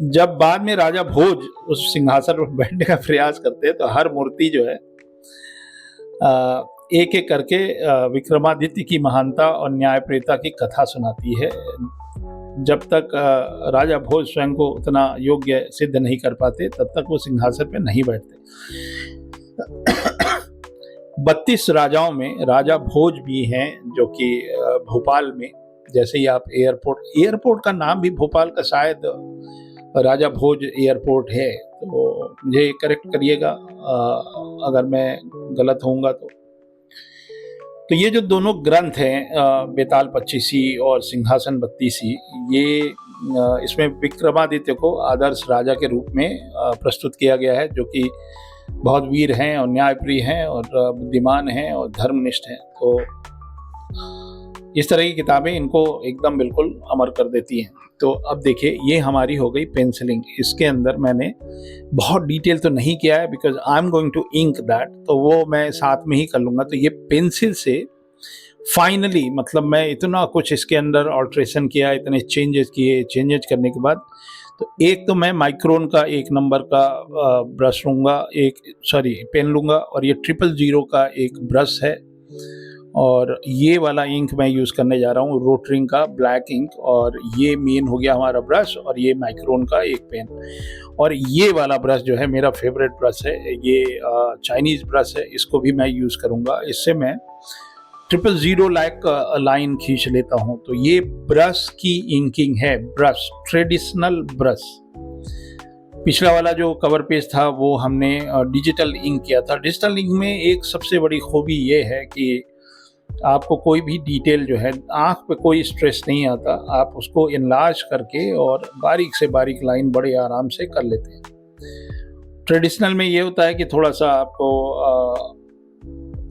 जब बाद में राजा भोज उस सिंहासन पर बैठने का प्रयास करते हैं तो हर मूर्ति जो है एक एक करके विक्रमादित्य की महानता और न्यायप्रियता की कथा सुनाती है, जब तक राजा भोज स्वयं को उतना योग्य सिद्ध नहीं कर पाते तब तक वो सिंहासन पे नहीं बैठते। 32 राजाओं में राजा भोज भी हैं, जो कि भोपाल में, जैसे ही आप एयरपोर्ट का नाम भी भोपाल का शायद राजा भोज एयरपोर्ट है, तो मुझे करेक्ट करिएगा अगर मैं गलत होऊंगा तो ये जो दोनों ग्रंथ हैं बेताल पच्चीसी और सिंहासन बत्तीसी, ये इसमें विक्रमादित्य को आदर्श राजा के रूप में प्रस्तुत किया गया है, जो कि बहुत वीर हैं और न्यायप्रिय हैं और बुद्धिमान हैं और धर्मनिष्ठ हैं। तो इस तरह की किताबें इनको एकदम बिल्कुल अमर कर देती हैं। तो अब देखिए, ये हमारी हो गई पेंसिलिंग। इसके अंदर मैंने बहुत डिटेल तो नहीं किया है because I am going to ink that, तो वो मैं साथ में ही कर लूँगा। तो ये पेंसिल से फाइनली मतलब मैं इतना कुछ इसके अंदर अल्टरेशन किया, इतने चेंजेस किए, चेंजेस करने के बाद तो एक तो मैं माइक्रोन का 1 नंबर का ब्रश लूँगा, एक सॉरी पेन लूँगा, और ये 000 का एक ब्रश है, और ये वाला इंक मैं यूज़ करने जा रहा हूँ रोटरिंग का ब्लैक इंक, और ये मेन हो गया हमारा ब्रश, और ये माइक्रोन का एक पेन। और ये वाला ब्रश जो है मेरा फेवरेट ब्रश है, ये चाइनीज़ ब्रश है, इसको भी मैं यूज़ करूँगा। इससे मैं 000 लाइक लाइन खींच लेता हूँ। तो ये ब्रश की इंकिंग है, ब्रश, ट्रेडिशनल ब्रश। पिछला वाला जो कवर पेज था वो हमने डिजिटल इंक किया था। डिजिटल इंक में एक सबसे बड़ी खूबी ये है कि आपको कोई भी डिटेल जो है, आँख पे कोई स्ट्रेस नहीं आता, आप उसको एनलार्ज करके और बारीक से बारीक लाइन बड़े आराम से कर लेते हैं। ट्रेडिशनल में ये होता है कि थोड़ा-सा आपको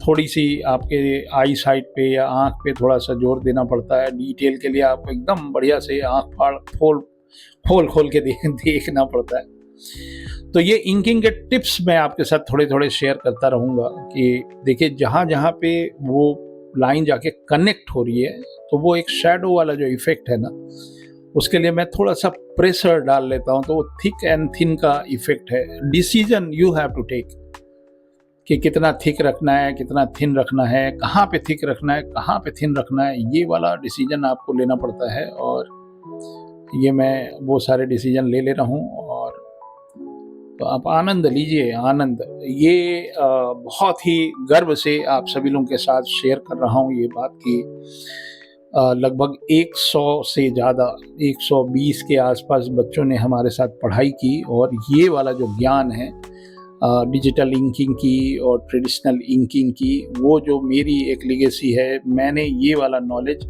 थोड़ी-सी आपके आई साइट पे या आँख पे थोड़ा-सा जोर देना पड़ता है। डिटेल के लिए आपको एकदम बढ़िया से आँख फाड़ खोल के देखना पड़ता है। तो ये इंकिंग के टिप्स मैं आपके साथ थोड़े-थोड़े शेयर करता रहूँगा कि देखिए, जहाँ-जहाँ पे वो लाइन जाके कनेक्ट हो रही है, तो वो एक शैडो वाला जो इफ़ेक्ट है ना, उसके लिए मैं थोड़ा-सा प्रेशर डाल लेता हूँ, तो वो थिक एंड थिन का इफ़ेक्ट है। Decision you have to take कि कितना थिक रखना है, कितना थिन रखना है, कहाँ पे थिक रखना है, कहाँ पे थिन रखना है, ये वाला डिसीजन आपको लेना पड़ता है। और ये मैं वो सारे डिसीजन ले रहा हूँ, और तो आप आनंद लीजिए, आनंद। ये बहुत ही गर्व से आप सभी लोगों के साथ शेयर कर रहा हूँ ये बात कि लगभग 100 से ज़्यादा, 120 के आसपास बच्चों ने हमारे साथ पढ़ाई की, और ये वाला जो ज्ञान है डिजिटल इंकिंग की और ट्रेडिशनल इंकिंग की, वो जो मेरी एक लेगेसी है, मैंने ये वाला नॉलेज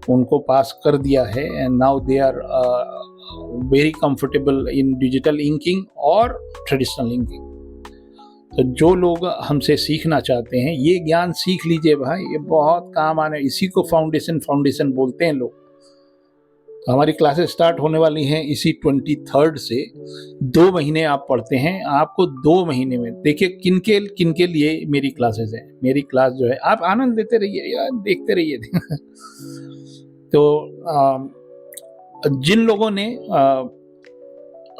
उनको पास कर दिया है, and now they are very comfortable in digital inking और ट्रेडिशनल इंकिंग। तो जो लोग हमसे सीखना चाहते हैं, ये ज्ञान सीख लीजिए भाई, ये बहुत काम आने, इसी को फाउंडेशन बोलते हैं लोग। तो हमारी क्लासेस स्टार्ट होने वाली हैं इसी 23rd से। 2 महीने आप पढ़ते हैं, आपको 2 महीने में देखिए किनके लिए मेरी क्लासेस हैं। मेरी क्लास जो है, आप आनंद लेते रहिए यार, देखते रहिए। तो जिन लोगों ने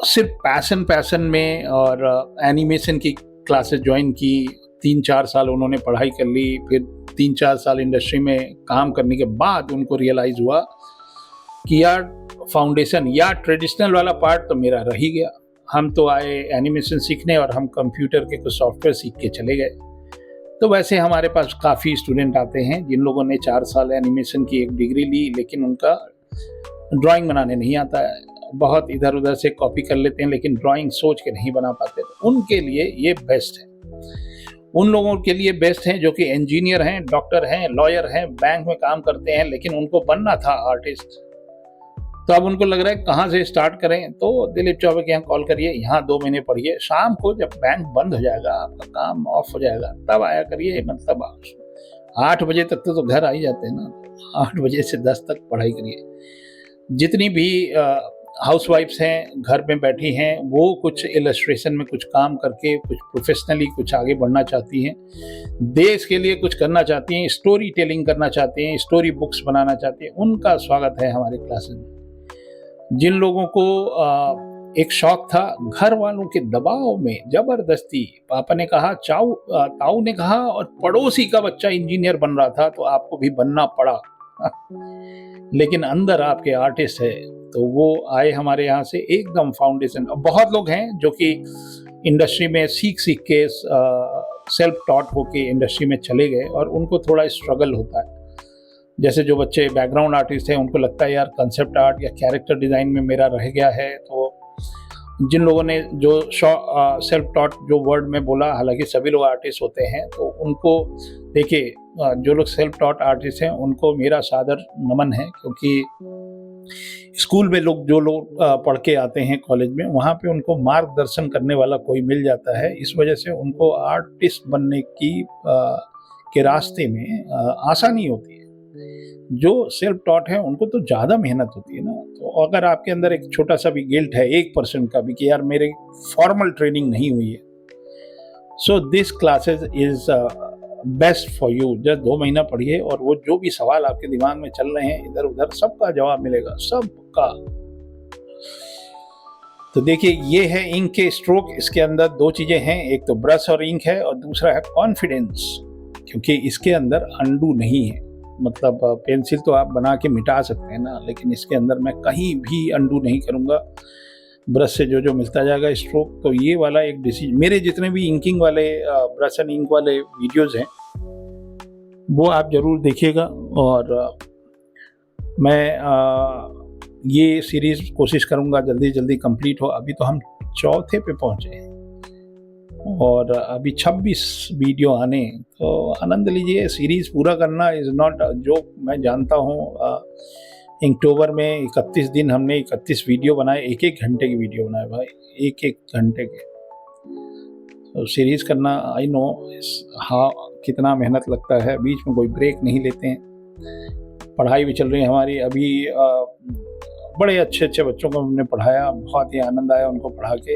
सिर्फ पैशन में और एनिमेशन की क्लासेस ज्वाइन की, 3-4 साल उन्होंने पढ़ाई कर ली, फिर 3-4 साल इंडस्ट्री में काम करने के बाद उनको रियलाइज़ हुआ कि यार फाउंडेशन या ट्रेडिशनल वाला पार्ट तो मेरा रह ही गया। हम तो आए एनिमेशन सीखने और हम कंप्यूटर के कुछ सॉफ्टवेयर सीख के चले गए। तो वैसे हमारे पास काफ़ी स्टूडेंट आते हैं जिन लोगों ने 4 साल एनिमेशन की एक डिग्री ली, लेकिन उनका ड्राइंग बनाने नहीं आता है। बहुत इधर-उधर से कॉपी कर लेते हैं, लेकिन ड्राइंग सोच के नहीं बना पाते। तो उनके लिए ये बेस्ट है। उन लोगों के लिए बेस्ट है जो कि इंजीनियर हैं, डॉक्टर हैं, लॉयर हैं, बैंक में काम करते हैं, लेकिन उनको बनना था आर्टिस्ट। तो अब उनको लग रहा है कहाँ से स्टार्ट करें, तो दिलीप चौबे के यहाँ कॉल करिए, यहाँ 2 महीने पढ़िए, शाम को जब बैंक बंद हो जाएगा, आपका काम ऑफ हो जाएगा, तब आया करिए। मतलब 8 बजे तक तो घर आ ही जाते हैं ना, 8 बजे से 10 तक पढ़ाई करिए। जितनी भी हाउसवाइफ्स हैं, घर में बैठी हैं, वो कुछ इलस्ट्रेशन में कुछ काम करके कुछ प्रोफेशनली कुछ आगे बढ़ना चाहती हैं, देश के लिए कुछ करना चाहती हैं, स्टोरी टेलिंग करना चाहती हैं, स्टोरी बुक्स बनाना चाहती हैं, उनका स्वागत है हमारे क्लासेस में। जिन लोगों को एक शौक था, घर वालों के दबाव में जबरदस्ती, पापा ने कहा, ताऊ ने कहा, और पड़ोसी का बच्चा इंजीनियर बन रहा था, तो आपको भी बनना पड़ा। लेकिन अंदर आपके आर्टिस्ट है, तो वो आए हमारे यहाँ से एकदम फाउंडेशन। बहुत लोग हैं जो कि इंडस्ट्री में सीख के सेल्फ टॉट होके इंडस्ट्री में चले गए, और उनको थोड़ा स्ट्रगल होता है। जैसे जो बच्चे बैकग्राउंड आर्टिस्ट हैं, उनको लगता है यार कंसेप्ट आर्ट या कैरेक्टर डिज़ाइन में मेरा रह गया है। तो जिन लोगों ने जो सेल्फ टॉट जो वर्ड में बोला, हालांकि सभी लोग आर्टिस्ट होते हैं, तो उनको देखिए, जो लोग सेल्फ टॉट आर्टिस्ट हैं उनको मेरा सादर नमन है, क्योंकि स्कूल में जो लोग पढ़ के आते हैं कॉलेज में, वहाँ पे उनको मार्गदर्शन करने वाला कोई मिल जाता है। इस वजह से उनको आर्टिस्ट बनने की के रास्ते में आसानी होती है। जो सेल्फ टॉट है उनको तो ज़्यादा मेहनत होती है ना। तो अगर आपके अंदर एक छोटा सा भी गिल्ट है 1% का भी कि यार मेरे फॉर्मल ट्रेनिंग नहीं हुई है, so this classes is best for you. Just 2 महीना पढ़िए और वो जो भी सवाल आपके दिमाग में चल रहे हैं इधर उधर, सबका जवाब मिलेगा, सबका। तो देखिए ये है इंक के स्ट्रोक। इसके अंदर 2 चीज़ें हैं, एक तो ब्रश और इंक है और दूसरा है कॉन्फिडेंस, क्योंकि इसके अंदर अंडू नहीं है। मतलब पेंसिल तो आप बना के मिटा सकते हैं ना, लेकिन इसके अंदर मैं कहीं भी अंडू नहीं करूँगा। ब्रश से जो जो मिलता जाएगा स्ट्रोक। तो ये वाला एक डिसीजन, मेरे जितने भी इंकिंग वाले ब्रश एंड इंक वाले वीडियोज़ हैं वो आप ज़रूर देखिएगा। और मैं ये सीरीज़ कोशिश करूँगा जल्दी जल्दी कंप्लीट हो। अभी तो हम चौथे पे पहुँचे हैं और अभी 26 वीडियो आने, तो आनंद लीजिए। सीरीज़ पूरा करना इज़ नॉट जोक। मैं जानता हूँ अक्टूबर में 31 दिन हमने 31 वीडियो बनाए, 1-1 घंटे की वीडियो बनाए भाई, 1-1 घंटे के। तो सीरीज़ करना आई नो हाँ कितना मेहनत लगता है, बीच में कोई ब्रेक नहीं लेते हैं। पढ़ाई भी चल रही है हमारी अभी। बड़े अच्छे अच्छे बच्चों को हमने पढ़ाया, बहुत ही आनंद आया उनको पढ़ा के।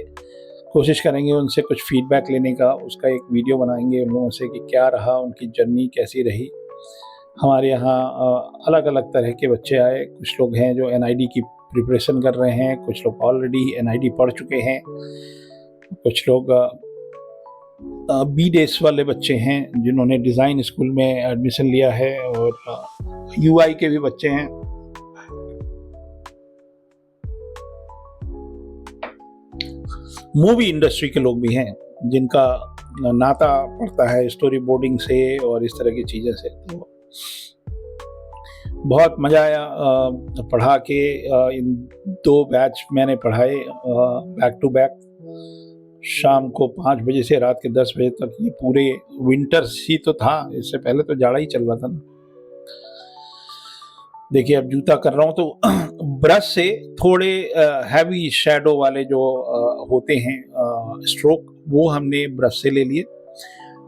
कोशिश करेंगे उनसे कुछ फीडबैक लेने का, उसका एक वीडियो बनाएंगे उन लोगों से कि क्या रहा, उनकी जर्नी कैसी रही। हमारे यहाँ अलग अलग तरह के बच्चे आए। कुछ लोग हैं जो NID की प्रिपरेशन कर रहे हैं, कुछ लोग ऑलरेडी NID पढ़ चुके हैं, कुछ लोग BDES वाले बच्चे हैं जिन्होंने डिज़ाइन स्कूल में एडमिशन लिया है, और UI के भी बच्चे हैं। मूवी इंडस्ट्री के लोग भी हैं जिनका नाता पड़ता है स्टोरी बोर्डिंग से और इस तरह की चीज़ें से। तो बहुत मज़ा आया पढ़ा के। इन 2 बैच मैंने पढ़ाए बैक टू बैक, शाम को 5 बजे से रात के 10 बजे तक। ये पूरे विंटर ही तो था, इससे पहले तो जाड़ा ही चल रहा था ना। देखिए अब जूता कर रहा हूँ तो ब्रश से थोड़े हैवी शेडो वाले जो होते हैं स्ट्रोक, वो हमने ब्रश से ले लिए।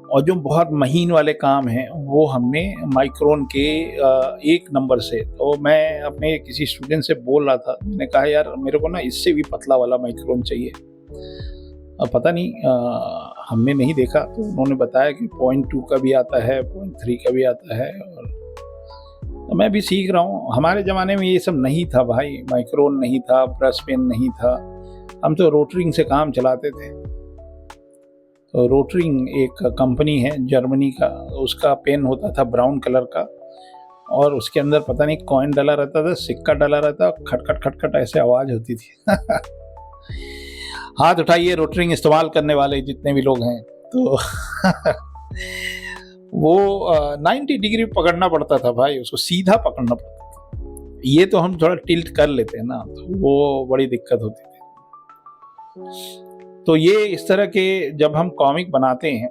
और जो बहुत महीन वाले काम हैं वो हमने माइक्रोन के 1 नंबर से। तो मैं अपने किसी स्टूडेंट से बोल रहा था, मैंने कहा यार मेरे को ना इससे भी पतला वाला माइक्रोन चाहिए। अब पता नहीं हमने नहीं देखा, तो उन्होंने बताया कि 0.2 का भी आता है, 0.3 का भी आता है। और तो मैं भी सीख रहा हूँ। हमारे ज़माने में ये सब नहीं था भाई, माइक्रोन नहीं था, ब्रश पेन नहीं था, हम तो रोटरिंग से काम चलाते थे। तो रोटरिंग एक कंपनी है जर्मनी का, उसका पेन होता था ब्राउन कलर का, और उसके अंदर पता नहीं कॉइन डाला रहता था, सिक्का डाला रहता, खटखट खटखट ऐसे आवाज़ होती थी। हाथ उठाइए रोटरिंग इस्तेमाल करने वाले जितने भी लोग हैं। तो वो 90 डिग्री पकड़ना पड़ता था भाई, उसको सीधा पकड़ना पड़ता था। ये तो हम थोड़ा टिल्ट कर लेते हैं ना, तो वो बड़ी दिक्कत होती थी। तो ये इस तरह के जब हम कॉमिक बनाते हैं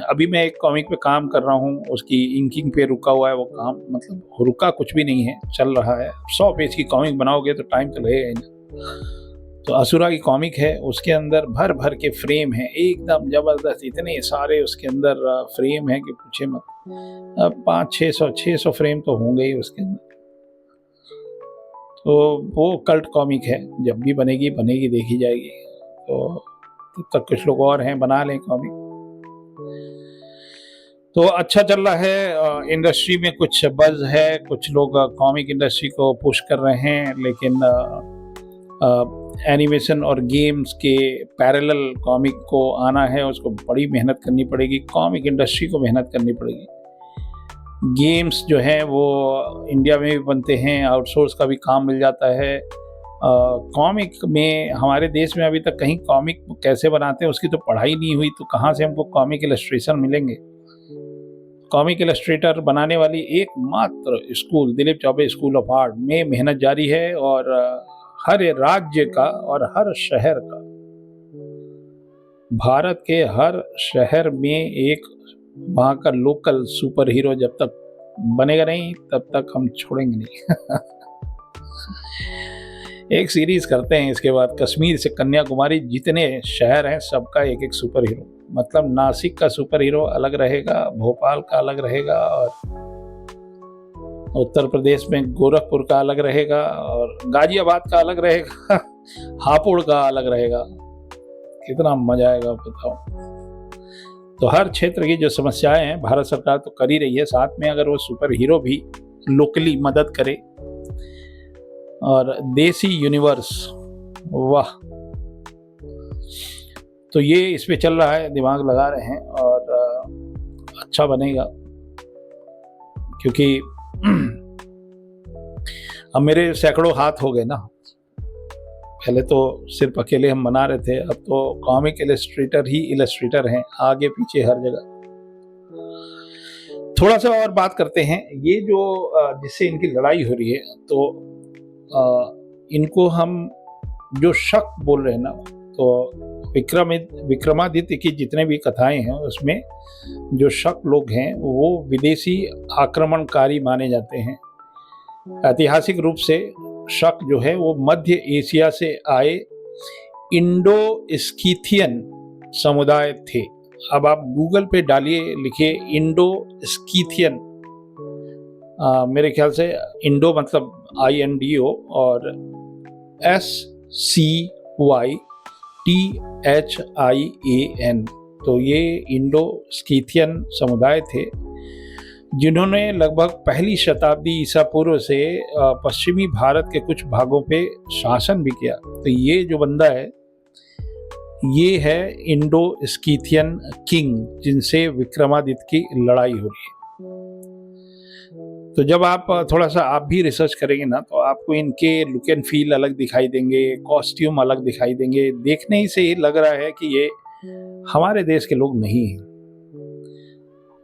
अभी मैं एक कॉमिक पे काम कर रहा हूँ, उसकी इंकिंग पे रुका हुआ है वो काम। मतलब रुका कुछ भी नहीं है, चल रहा है। 100 पेज की कॉमिक बनाओगे तो टाइम तो लगेगा ही ना। तो असुरा की कॉमिक है, उसके अंदर भर भर के फ्रेम है, एकदम ज़बरदस्त। इतने सारे उसके अंदर फ्रेम है कि पूछे मत। 500-600 फ्रेम तो होंगे ही उसके अंदर। तो वो कल्ट कॉमिक है, जब भी बनेगी देखी जाएगी। तो तब तक कुछ लोग और हैं, बना लें कॉमिक। तो अच्छा चल रहा है। इंडस्ट्री में कुछ बज़ है, कुछ लोग कॉमिक इंडस्ट्री को पुश कर रहे हैं, लेकिन एनिमेशन और गेम्स के पैरेलल कॉमिक को आना है, उसको बड़ी मेहनत करनी पड़ेगी। कॉमिक इंडस्ट्री को मेहनत करनी पड़ेगी। गेम्स जो हैं वो इंडिया में भी बनते हैं, आउटसोर्स का भी काम मिल जाता है। कॉमिक में हमारे देश में अभी तक कहीं कॉमिक कैसे बनाते हैं उसकी तो पढ़ाई नहीं हुई, तो कहाँ से हमको कॉमिक इलस्ट्रेशन मिलेंगे। कॉमिक इलस्ट्रेटर बनाने वाली एकमात्र school Dilip Choubey school of art में मेहनत जारी है, और हर राज्य का और हर शहर का, भारत के हर शहर में एक वहाँ का लोकल सुपर हीरो जब तक बनेगा नहीं तब तक हम छोड़ेंगे नहीं। एक सीरीज करते हैं इसके बाद, कश्मीर से कन्याकुमारी जितने शहर हैं सबका एक एक सुपर हीरो। मतलब नासिक का सुपर हीरो अलग रहेगा, भोपाल का अलग रहेगा, और उत्तर प्रदेश में गोरखपुर का अलग रहेगा और गाजियाबाद का अलग रहेगा, हापुड़ का अलग रहेगा। कितना मजा आएगा बताओ। तो हर क्षेत्र की जो समस्याएं हैं भारत सरकार तो कर ही रही है, साथ में अगर वो सुपर हीरो भी लोकली मदद करे। और देसी यूनिवर्स, वाह। तो ये इस पे चल रहा है, दिमाग लगा रहे हैं और अच्छा बनेगा। क्योंकि अब मेरे सैकड़ों हाथ हो गए ना। पहले तो सिर्फ अकेले हम बना रहे थे, अब तो कॉमिक इलस्ट्रेटर ही इलस्ट्रेटर हैं, आगे पीछे हर जगह। थोड़ा सा और बात करते हैं। ये जो जिससे इनकी लड़ाई हो रही है, तो इनको हम जो शक बोल रहे हैं ना, तो विक्रमादित्य की जितने भी कथाएं हैं उसमें जो शक लोग हैं वो विदेशी आक्रमणकारी माने जाते हैं। ऐतिहासिक रूप से शक जो है वो मध्य एशिया से आए इंडो स्कीथियन समुदाय थे। अब आप गूगल पे डालिए, लिखिए इंडो स्कीथियन। मेरे ख्याल से इंडो मतलब INDO और SCYTHIAN। तो ये इंडो स्कीथियन समुदाय थे जिन्होंने लगभग पहली शताब्दी ईसा पूर्व से पश्चिमी भारत के कुछ भागों पे शासन भी किया। तो ये जो बंदा है ये है इंडो स्कीथियन किंग, जिनसे विक्रमादित्य की लड़ाई हो रही है। तो जब आप थोड़ा सा आप भी रिसर्च करेंगे ना, तो आपको इनके लुक एंड फील अलग दिखाई देंगे, कॉस्ट्यूम अलग दिखाई देंगे। देखने ही से ही लग रहा है कि ये हमारे देश के लोग नहीं हैं।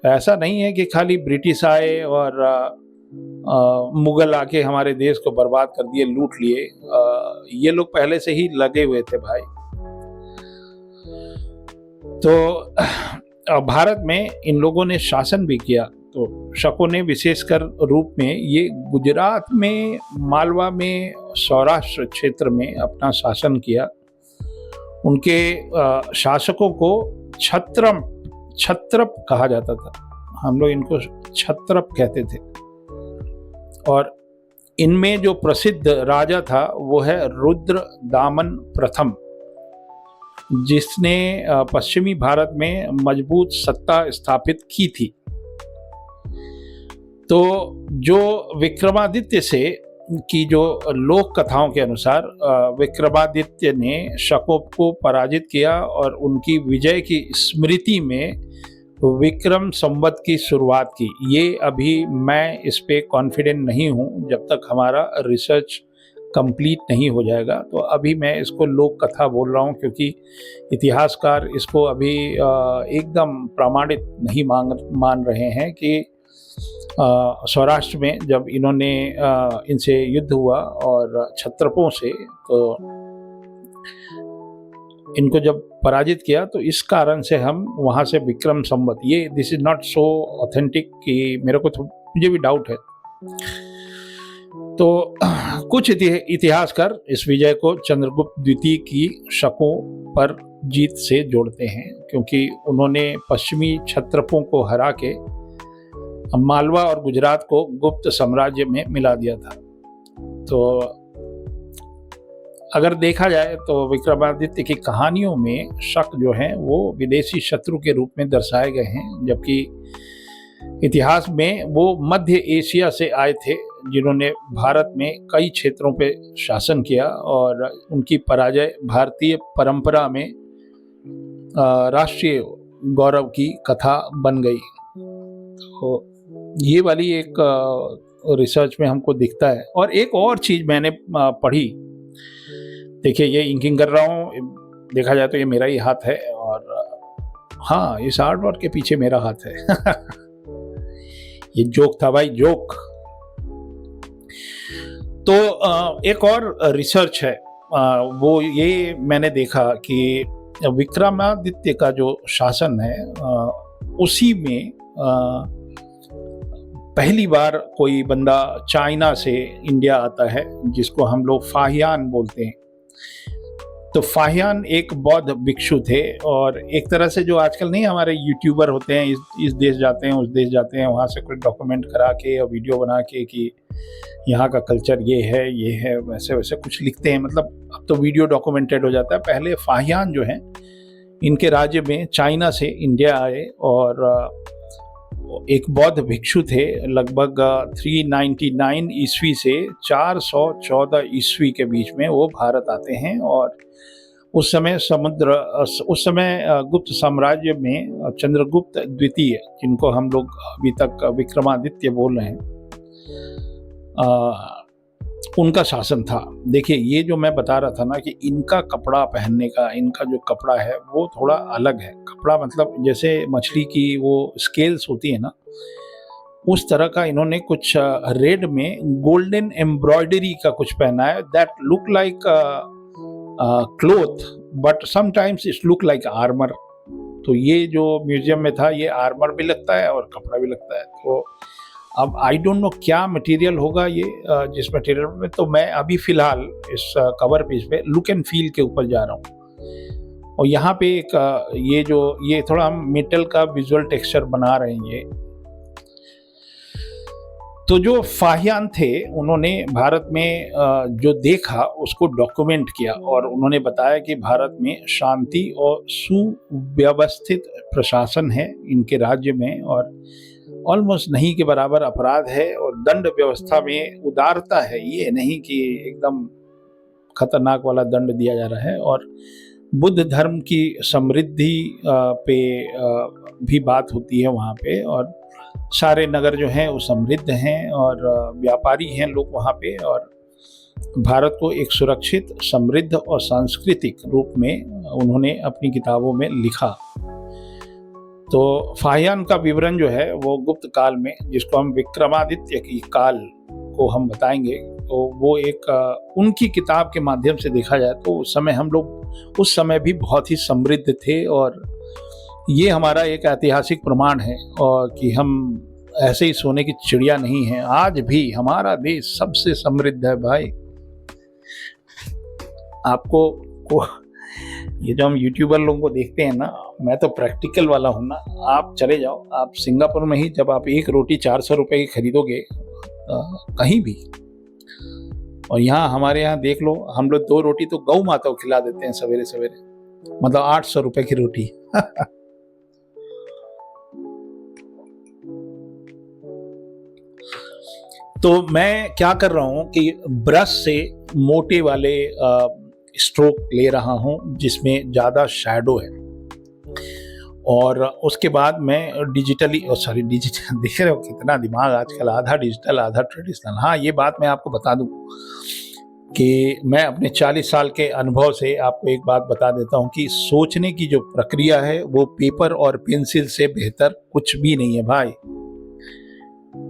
ऐसा नहीं है कि खाली ब्रिटिश आए और मुगल आके हमारे देश को बर्बाद कर दिए, लूट लिए। ये लोग पहले से ही लगे हुए थे भाई। तो भारत में इन लोगों ने शासन भी किया। तो शकों ने विशेषकर रूप में ये गुजरात में, मालवा में, सौराष्ट्र क्षेत्र में अपना शासन किया। उनके शासकों को छत्रप कहा जाता था। हम लोग इनको छत्रप कहते थे। और इनमें जो प्रसिद्ध राजा था वो है रुद्रदामन प्रथम, जिसने पश्चिमी भारत में मजबूत सत्ता स्थापित की थी। तो जो विक्रमादित्य से की जो लोक कथाओं के अनुसार विक्रमादित्य ने शकों को पराजित किया और उनकी विजय की स्मृति में विक्रम संवत की शुरुआत की। ये अभी मैं इस पे कॉन्फिडेंट नहीं हूँ जब तक हमारा रिसर्च कंप्लीट नहीं हो जाएगा। तो अभी मैं इसको लोक कथा बोल रहा हूँ, क्योंकि इतिहासकार इसको अभी एकदम प्रमाणित नहीं मान रहे हैं कि सौराष्ट्र में जब इन्होंने इनसे युद्ध हुआ और क्षत्रपों से, तो इनको जब पराजित किया, तो इस कारण से हम वहाँ से विक्रम संवत, ये this is not so authentic कि मुझे भी डाउट है। तो कुछ इतिहासकार इस विजय को चंद्रगुप्त द्वितीय की शकों पर जीत से जोड़ते हैं, क्योंकि उन्होंने पश्चिमी क्षत्रपों को हरा के मालवा और गुजरात को गुप्त साम्राज्य में मिला दिया था। तो अगर देखा जाए तो विक्रमादित्य की कहानियों में शक जो हैं वो विदेशी शत्रु के रूप में दर्शाए गए हैं, जबकि इतिहास में वो मध्य एशिया से आए थे जिन्होंने भारत में कई क्षेत्रों पे शासन किया और उनकी पराजय भारतीय परंपरा में राष्ट्रीय गौरव की कथा बन गई। तो ये वाली एक रिसर्च में हमको दिखता है। और एक और चीज़ मैंने पढ़ी, देखिए ये इंकिंग कर रहा हूँ, देखा जाए तो ये मेरा ही हाथ है, और हाँ इस आर्ट वर्क के पीछे मेरा हाथ है। ये जोक था भाई, जोक। तो एक और रिसर्च है, वो ये मैंने देखा कि विक्रमादित्य का जो शासन है उसी में पहली बार कोई बंदा चाइना से इंडिया आता है, जिसको हम लोग फाहियान बोलते हैं। तो फाहियान एक बौद्ध भिक्षु थे, और एक तरह से जो आजकल नहीं हमारे यूट्यूबर होते हैं, इस देश जाते हैं उस देश जाते हैं, वहाँ से कुछ डॉक्यूमेंट करा के और वीडियो बना के कि यहाँ का कल्चर ये है वैसे वैसे कुछ लिखते हैं, मतलब अब तो वीडियो डॉक्यूमेंटेड हो जाता है। पहले फाहियान जो हैं इनके राज्य में चाइना से इंडिया आए, और एक बौद्ध भिक्षु थे। लगभग 399 ईस्वी से 414 ईस्वी के बीच में वो भारत आते हैं, और उस समय गुप्त साम्राज्य में चंद्रगुप्त द्वितीय, जिनको हम लोग अभी तक विक्रमादित्य बोल रहे हैं, उनका शासन था। देखिए, ये जो मैं बता रहा था ना कि इनका कपड़ा पहनने का, इनका जो कपड़ा है वो थोड़ा अलग है। कपड़ा मतलब जैसे मछली की वो स्केल्स होती है ना, उस तरह का इन्होंने कुछ रेड में गोल्डन एम्ब्रॉयडरी का कुछ पहना है, that look like cloth but sometimes it's look like armour. तो ये जो म्यूजियम में था, ये आर्मर भी लगता है और कपड़ा भी लगता है। तो अब आई डोंट नो क्या मटेरियल होगा ये, जिस मटेरियल में, तो मैं अभी फ़िलहाल इस कवर पेज पे लुक एंड फील के ऊपर जा रहा हूँ। और यहाँ पे एक ये थोड़ा हम मेटल का विजुअल टेक्सचर बना रहे हैं ये। तो जो फाहियान थे उन्होंने भारत में जो देखा उसको डॉक्यूमेंट किया, और उन्होंने बताया कि भारत में शांति और सुव्यवस्थित प्रशासन है इनके राज्य में, और ऑलमोस्ट नहीं के बराबर अपराध है, और दंड व्यवस्था में उदारता है, ये नहीं कि एकदम खतरनाक वाला दंड दिया जा रहा है। और बुद्ध धर्म की समृद्धि पे भी बात होती है वहाँ पे, और सारे नगर जो हैं वो समृद्ध हैं, और व्यापारी हैं लोग वहाँ पे, और भारत को एक सुरक्षित, समृद्ध और सांस्कृतिक रूप में उन्होंने अपनी किताबों में लिखा। तो फाहियान का विवरण जो है वो गुप्त काल में, जिसको हम विक्रमादित्य की काल को हम बताएंगे, तो वो एक उनकी किताब के माध्यम से देखा जाए तो उस समय हम लोग उस समय भी बहुत ही समृद्ध थे, और ये हमारा एक ऐतिहासिक प्रमाण है, और कि हम ऐसे ही सोने की चिड़िया नहीं हैं। आज भी हमारा देश सबसे समृद्ध है भाई। आपको ये जो हम यूट्यूबर लोगों को देखते हैं ना, मैं तो प्रैक्टिकल वाला हूँ ना। आप चले जाओ, आप सिंगापुर में ही जब आप एक रोटी 400 रुपए की खरीदोगे कहीं भी, और यहाँ हमारे यहाँ देख लो, हम लोग 2 रोटी तो गौ माता को खिला देते हैं सवेरे सवेरे, मतलब 800 रुपए की रोटी। तो मैं क्या कर रहा हूँ कि ब्रश से मोटे वाले स्ट्रोक ले रहा हूँ जिसमें ज़्यादा शैडो है, और उसके बाद मैं डिजिटल देख रहे हो कितना दिमाग आजकल, आधा डिजिटल आधा ट्रेडिशनल। हाँ, ये बात मैं आपको बता दूँ कि मैं अपने 40 साल के अनुभव से आपको एक बात बता देता हूँ कि सोचने की जो प्रक्रिया है वो पेपर और पेंसिल से बेहतर कुछ भी नहीं है भाई।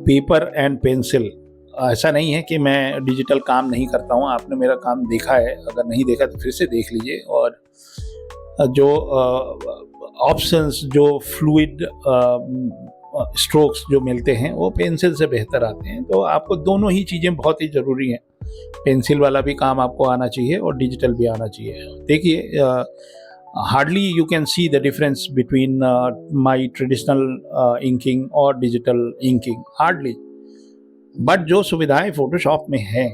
पेपर एंड पेंसिल, ऐसा नहीं है कि मैं डिजिटल काम नहीं करता हूँ, आपने मेरा काम देखा है, अगर नहीं देखा तो फिर से देख लीजिए। और जो ऑप्शंस, जो फ्लूइड स्ट्रोक्स जो मिलते हैं वो पेंसिल से बेहतर आते हैं। तो आपको दोनों ही चीज़ें बहुत ही ज़रूरी हैं, पेंसिल वाला भी काम आपको आना चाहिए और डिजिटल भी आना चाहिए। देखिए, hardly you can see the difference between my traditional inking और डिजिटल इंकिंग, हार्डली। बट जो सुविधाएं फोटोशॉप में हैं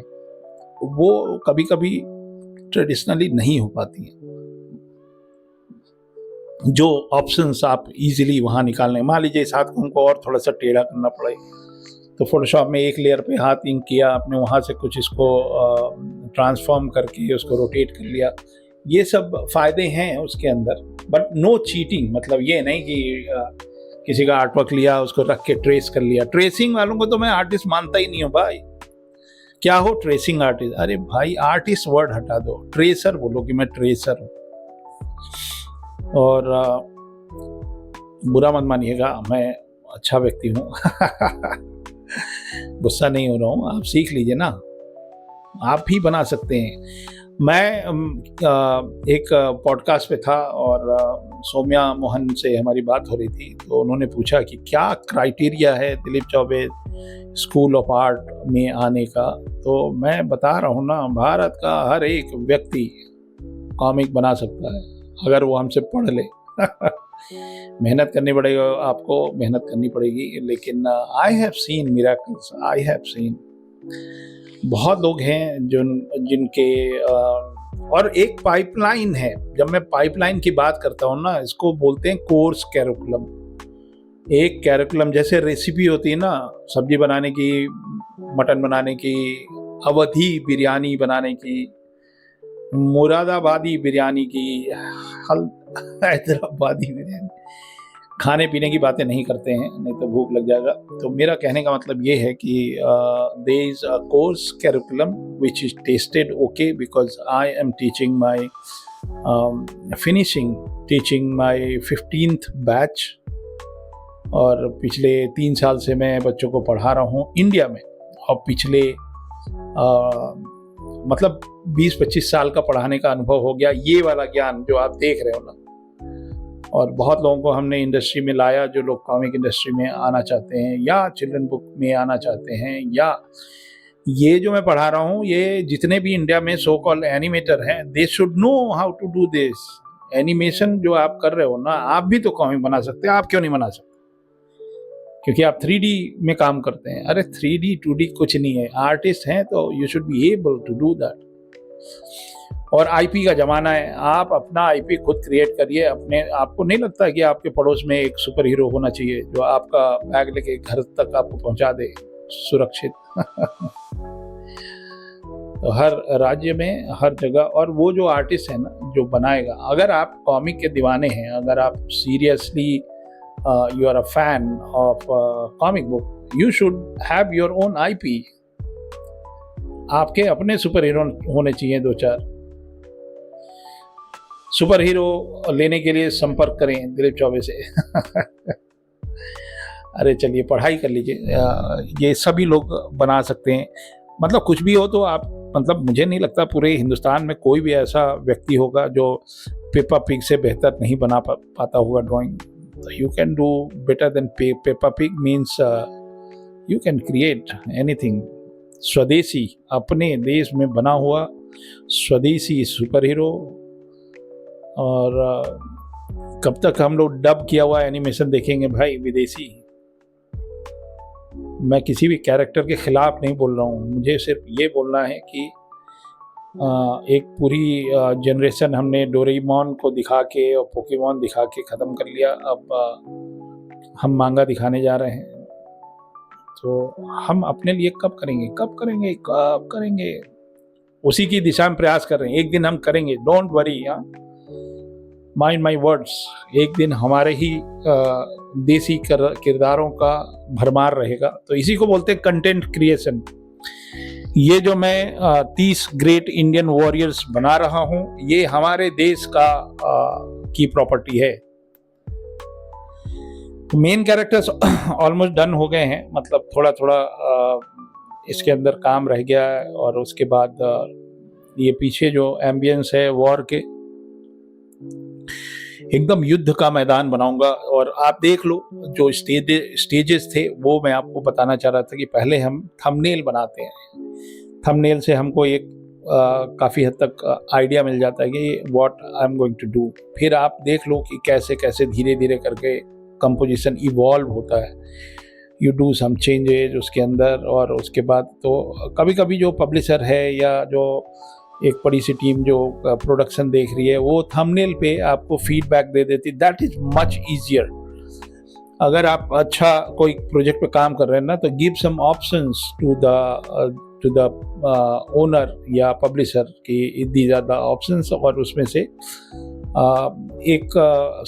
वो कभी कभी ट्रेडिशनली नहीं हो पाती हैं। जो ऑप्शंस आप इजीली वहाँ निकालने, मान लीजिए इस हाथ को हमको और थोड़ा सा टेढ़ा करना पड़े, तो फोटोशॉप में एक लेयर पे हाथ इंक किया आपने, वहाँ से कुछ इसको ट्रांसफॉर्म करके उसको रोटेट कर लिया, ये सब फायदे हैं उसके अंदर। बट नो चीटिंग, मतलब ये नहीं कि किसी का आर्टवर्क लिया उसको रख के ट्रेस कर लिया। ट्रेसिंग वालों को तो मैं आर्टिस्ट मानता ही नहीं हूँ भाई। क्या हो ट्रेसिंग आर्टिस्ट? अरे भाई, आर्टिस्ट वर्ड हटा दो, ट्रेसर बोलो कि मैं ट्रेसर हूँ। और बुरा मत मानिएगा, मैं अच्छा व्यक्ति हूँ। गुस्सा नहीं हो रहा हूँ, आप सीख लीजिए ना, आप भी बना सकते हैं। मैं एक पॉडकास्ट पे था और सौम्या मोहन से हमारी बात हो रही थी, तो उन्होंने पूछा कि क्या क्राइटेरिया है Dilip Choubey school of art में आने का। तो मैं बता रहा हूँ ना, भारत का हर एक व्यक्ति कॉमिक बना सकता है अगर वो हमसे पढ़ ले। मेहनत करनी पड़ेगी, आपको मेहनत करनी पड़ेगी, लेकिन I have seen miracles, I have seen. बहुत लोग हैं जिनके और एक पाइपलाइन है। जब मैं पाइपलाइन की बात करता हूँ ना, इसको बोलते हैं कोर्स कैरिकुलम। एक कैरिकुलम जैसे रेसिपी होती है ना, सब्जी बनाने की, मटन बनाने की, अवधी बिरयानी बनाने की, मुरादाबादी बिरयानी की, हैदराबादी बिरयानी, खाने पीने की बातें नहीं करते हैं, नहीं तो भूख लग जाएगा। तो मेरा कहने का मतलब ये है कि there is a course curriculum which is tested okay, because I am teaching my finishing teaching my 15th batch, और पिछले 3 साल से मैं बच्चों को पढ़ा रहा हूँ इंडिया में, और पिछले मतलब 20-25 साल का पढ़ाने का अनुभव हो गया, ये वाला ज्ञान जो आप देख रहे हो ना। और बहुत लोगों को हमने इंडस्ट्री में लाया, जो लोग कॉमिक इंडस्ट्री में आना चाहते हैं या चिल्ड्रन बुक में आना चाहते हैं, या ये जो मैं पढ़ा रहा हूँ, ये जितने भी इंडिया में सो कॉल्ड एनिमेटर हैं, they should know how to do this. Animation जो आप कर रहे हो ना, आप भी तो कॉमिक बना सकते हैं, आप क्यों नहीं बना सकते? क्योंकि आप 3D में काम करते हैं। अरे 3D 2D कुछ नहीं है, आर्टिस्ट हैं तो you should be able to do that. और आईपी का ज़माना है, आप अपना आईपी खुद क्रिएट करिए। अपने आपको नहीं लगता कि आपके पड़ोस में एक सुपर हीरो होना चाहिए जो आपका बैग लेके घर तक आपको पहुंचा दे सुरक्षित? तो हर राज्य में, हर जगह, और वो जो आर्टिस्ट है ना जो बनाएगा, अगर आप कॉमिक के दीवाने हैं, अगर आप seriously you are a fan of comic book, you should have your own IP. आपके अपने सुपर हीरो होने चाहिए 2-4। सुपर हीरो लेने के लिए संपर्क करें दिलीप चौबे से। अरे चलिए, पढ़ाई कर लीजिए, ये सभी लोग बना सकते हैं। मतलब कुछ भी हो तो आप, मतलब मुझे नहीं लगता पूरे हिंदुस्तान में कोई भी ऐसा व्यक्ति होगा जो पेपा पिग से बेहतर नहीं बना पाता होगा drawing. You can do better than Peppa pig, means you can create anything. स्वदेशी, अपने देश में बना हुआ स्वदेशी सुपर हीरो। और कब तक हम लोग डब किया हुआ एनिमेशन देखेंगे भाई, विदेशी? मैं किसी भी कैरेक्टर के खिलाफ नहीं बोल रहा हूँ, मुझे सिर्फ ये बोलना है कि एक पूरी जनरेशन हमने डोरेमोन को दिखा के और पोकेमोन दिखा के ख़त्म कर लिया। अब हम मांगा दिखाने जा रहे हैं, तो हम अपने लिए कब करेंगे, कब करेंगे, कब करेंगे? उसी की दिशा में प्रयास कर रहे हैं। एक दिन हम करेंगे, don't worry, mind my words. एक दिन हमारे ही देसी किरदारों का भरमार रहेगा। तो इसी को बोलते हैं कंटेंट क्रिएशन। ये जो मैं 30 ग्रेट इंडियन वॉरियर्स बना रहा हूँ, ये हमारे देश का की प्रॉपर्टी है। मेन कैरेक्टर्स ऑलमोस्ट डन हो गए हैं, मतलब थोड़ा थोड़ा इसके अंदर काम रह गया है। और उसके बाद ये पीछे जो एम्बियंस है वॉर के, एकदम युद्ध का मैदान बनाऊंगा। और आप देख लो, जो स्टेजेस थे वो मैं आपको बताना चाह रहा था कि पहले हम थंबनेल बनाते हैं। थंबनेल से हमको एक काफ़ी हद तक आइडिया मिल जाता है कि what I am going to do. फिर आप देख लो कि कैसे कैसे धीरे धीरे करके कंपोजिशन इवॉल्व होता है। यू डू सम चेंजेज उसके अंदर। और उसके बाद तो कभी कभी जो पब्लिशर है या जो एक बड़ी सी टीम जो प्रोडक्शन देख रही है, वो थंबनेल पे आपको फीडबैक दे देती। That is much easier. अगर आप अच्छा कोई प्रोजेक्ट पे काम कर रहे हैं ना, तो give some options to the owner या पब्लिशर कि दीज आर द ऑप्शंस, और उसमें से एक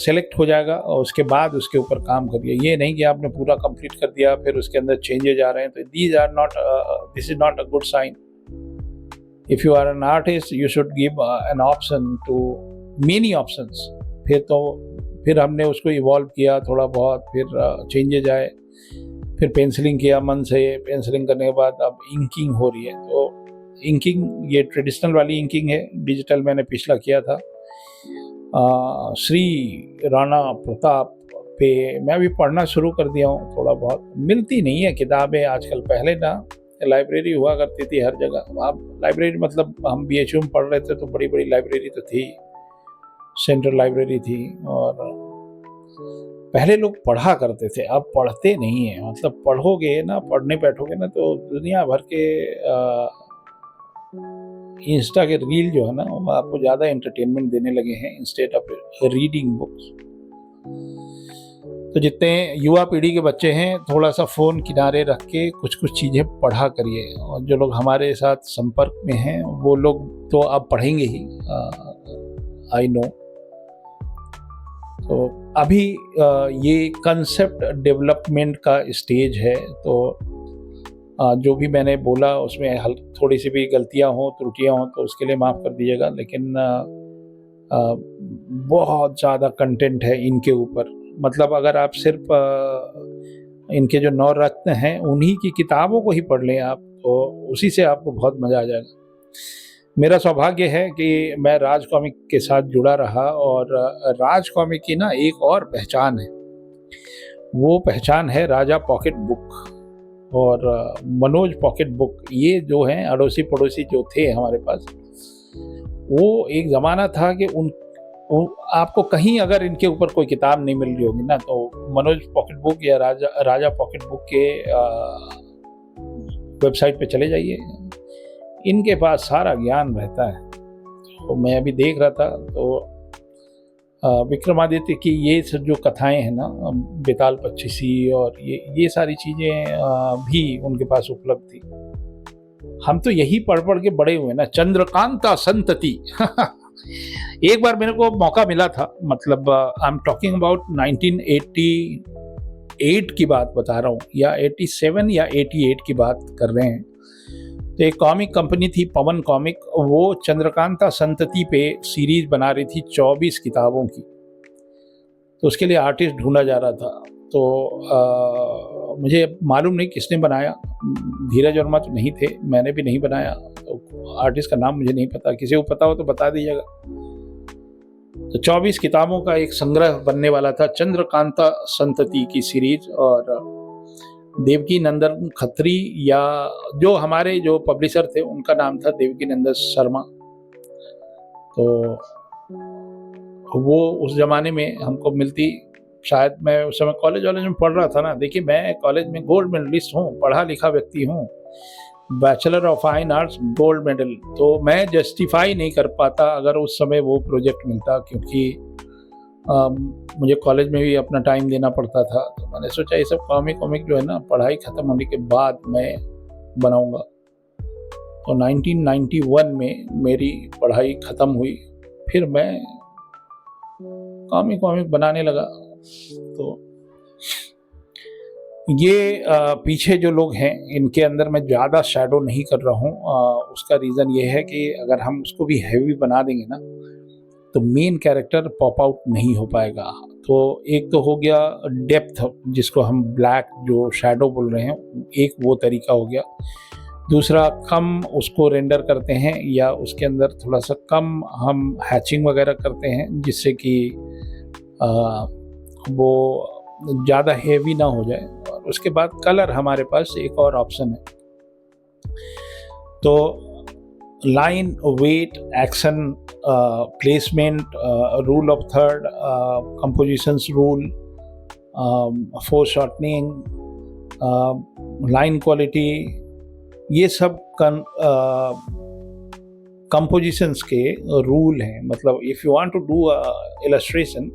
सेलेक्ट हो जाएगा और उसके बाद उसके ऊपर काम करिए। ये नहीं कि आपने पूरा कंप्लीट कर दिया फिर उसके अंदर चेंजेज आ रहे हैं, तो this is not a good sign. If you are an artist, you should give an option to many options. फिर हमने उसको इवॉल्व किया थोड़ा बहुत, फिर चेंजेज आए, फिर पेंसिलिंग किया मन से। पेंसिलिंग करने के बाद अब इंकिंग हो रही है। तो इंकिंग ये ट्रेडिशनल वाली इंकिंग है, डिजिटल मैंने पिछला किया था श्री राणा प्रताप पे। मैं भी पढ़ना शुरू कर दिया हूँ थोड़ा बहुत। मिलती नहीं है किताबें आजकल, पहले ना लाइब्रेरी हुआ करती थी हर जगह। अब लाइब्रेरी मतलब हम बीएचयू में पढ़ रहे थे तो बड़ी बड़ी लाइब्रेरी तो थी, सेंट्रल लाइब्रेरी थी। और पहले लोग पढ़ा करते थे, अब पढ़ते नहीं है। मतलब पढ़ोगे ना, पढ़ने बैठोगे ना तो दुनिया भर के इंस्टा के रील जो है ना वो आपको ज़्यादा एंटरटेनमेंट देने लगे हैं इंस्टेड ऑफ रीडिंग बुक्स। तो जितने युवा पीढ़ी के बच्चे हैं थोड़ा सा फ़ोन किनारे रख के कुछ कुछ चीज़ें पढ़ा करिए। और जो लोग हमारे साथ संपर्क में हैं वो लोग तो अब पढ़ेंगे ही, आई नो। तो अभी ये कंसेप्ट डेवलपमेंट का स्टेज है। तो जो भी मैंने बोला उसमें थोड़ी सी भी गलतियां हों, त्रुटियां हों तो उसके लिए माफ़ कर दीजिएगा। लेकिन बहुत ज़्यादा कंटेंट है इनके ऊपर। मतलब अगर आप सिर्फ इनके जो नवरत्न हैं उन्हीं की किताबों को ही पढ़ लें आप, तो उसी से आपको बहुत मज़ा आ जाएगा। मेरा सौभाग्य है कि मैं राज कॉमिक के साथ जुड़ा रहा, और राज कॉमिक की ना एक और पहचान है, वो पहचान है राजा पॉकेट बुक और मनोज पॉकेट बुक। ये जो हैं अड़ोसी पड़ोसी जो थे हमारे पास, वो एक ज़माना था कि आपको कहीं अगर इनके ऊपर कोई किताब नहीं मिल रही होगी ना तो मनोज पॉकेट बुक या राजा पॉकेट बुक के वेबसाइट पे चले जाइए, इनके पास सारा ज्ञान रहता है। तो मैं अभी देख रहा था तो विक्रमादित्य की ये सब जो कथाएं हैं ना, बेताल पच्चीसी और ये सारी चीज़ें भी उनके पास उपलब्ध थी। हम तो यही पढ़ पढ़ के बड़े हुए ना, चंद्रकांता संतति। एक बार मेरे को मौका मिला था, मतलब आई एम टॉकिंग अबाउट 1988 की बात बता रहा हूँ, या 87 या 88 की बात कर रहे हैं। तो एक कॉमिक कंपनी थी पवन कॉमिक, वो चंद्रकांता संतति पे सीरीज बना रही थी 24 किताबों की। तो उसके लिए आर्टिस्ट ढूंढा जा रहा था। तो मुझे मालूम नहीं किसने बनाया, धीरज वर्मा तो नहीं थे, मैंने भी नहीं बनाया, तो आर्टिस्ट का नाम मुझे नहीं पता। किसी को पता हो तो बता दीजिएगा। तो 24 किताबों का एक संग्रह बनने वाला था, चंद्रकांता संतति की सीरीज। और देवकी नंदन खत्री, या जो हमारे जो पब्लिशर थे उनका नाम था देवकी नंदन शर्मा। तो वो उस ज़माने में हमको मिलती, शायद मैं उस समय कॉलेज में पढ़ रहा था ना। देखिए मैं कॉलेज में गोल्ड मेडलिस्ट हूँ, पढ़ा लिखा व्यक्ति हूँ, bachelor of fine arts gold medal. तो मैं जस्टिफाई नहीं कर पाता अगर उस समय वो प्रोजेक्ट मिलता, क्योंकि मुझे कॉलेज में भी अपना टाइम देना पड़ता था। तो मैंने सोचा ये सब कॉमिक जो है ना पढ़ाई ख़त्म होने के बाद मैं बनाऊंगा। तो 1991 में मेरी पढ़ाई ख़त्म हुई, फिर मैं कॉमिक बनाने लगा। तो ये पीछे जो लोग हैं इनके अंदर मैं ज़्यादा शैडो नहीं कर रहा हूँ। उसका रीज़न ये है कि अगर हम उसको भी हैवी बना देंगे ना तो मेन कैरेक्टर पॉप आउट नहीं हो पाएगा। तो एक तो हो गया डेप्थ, जिसको हम ब्लैक जो शैडो बोल रहे हैं, एक वो तरीका हो गया। दूसरा कम उसको रेंडर करते हैं, या उसके अंदर थोड़ा सा कम हम हैचिंग वगैरह करते हैं, जिससे कि वो ज़्यादा हेवी ना हो जाए। और उसके बाद कलर हमारे पास एक और ऑप्शन है। तो line, weight, action, placement, rule of third, compositions rule, foreshortening, line quality, ये सब कंपोजिशंस के रूल हैं। मतलब if you want to do illustration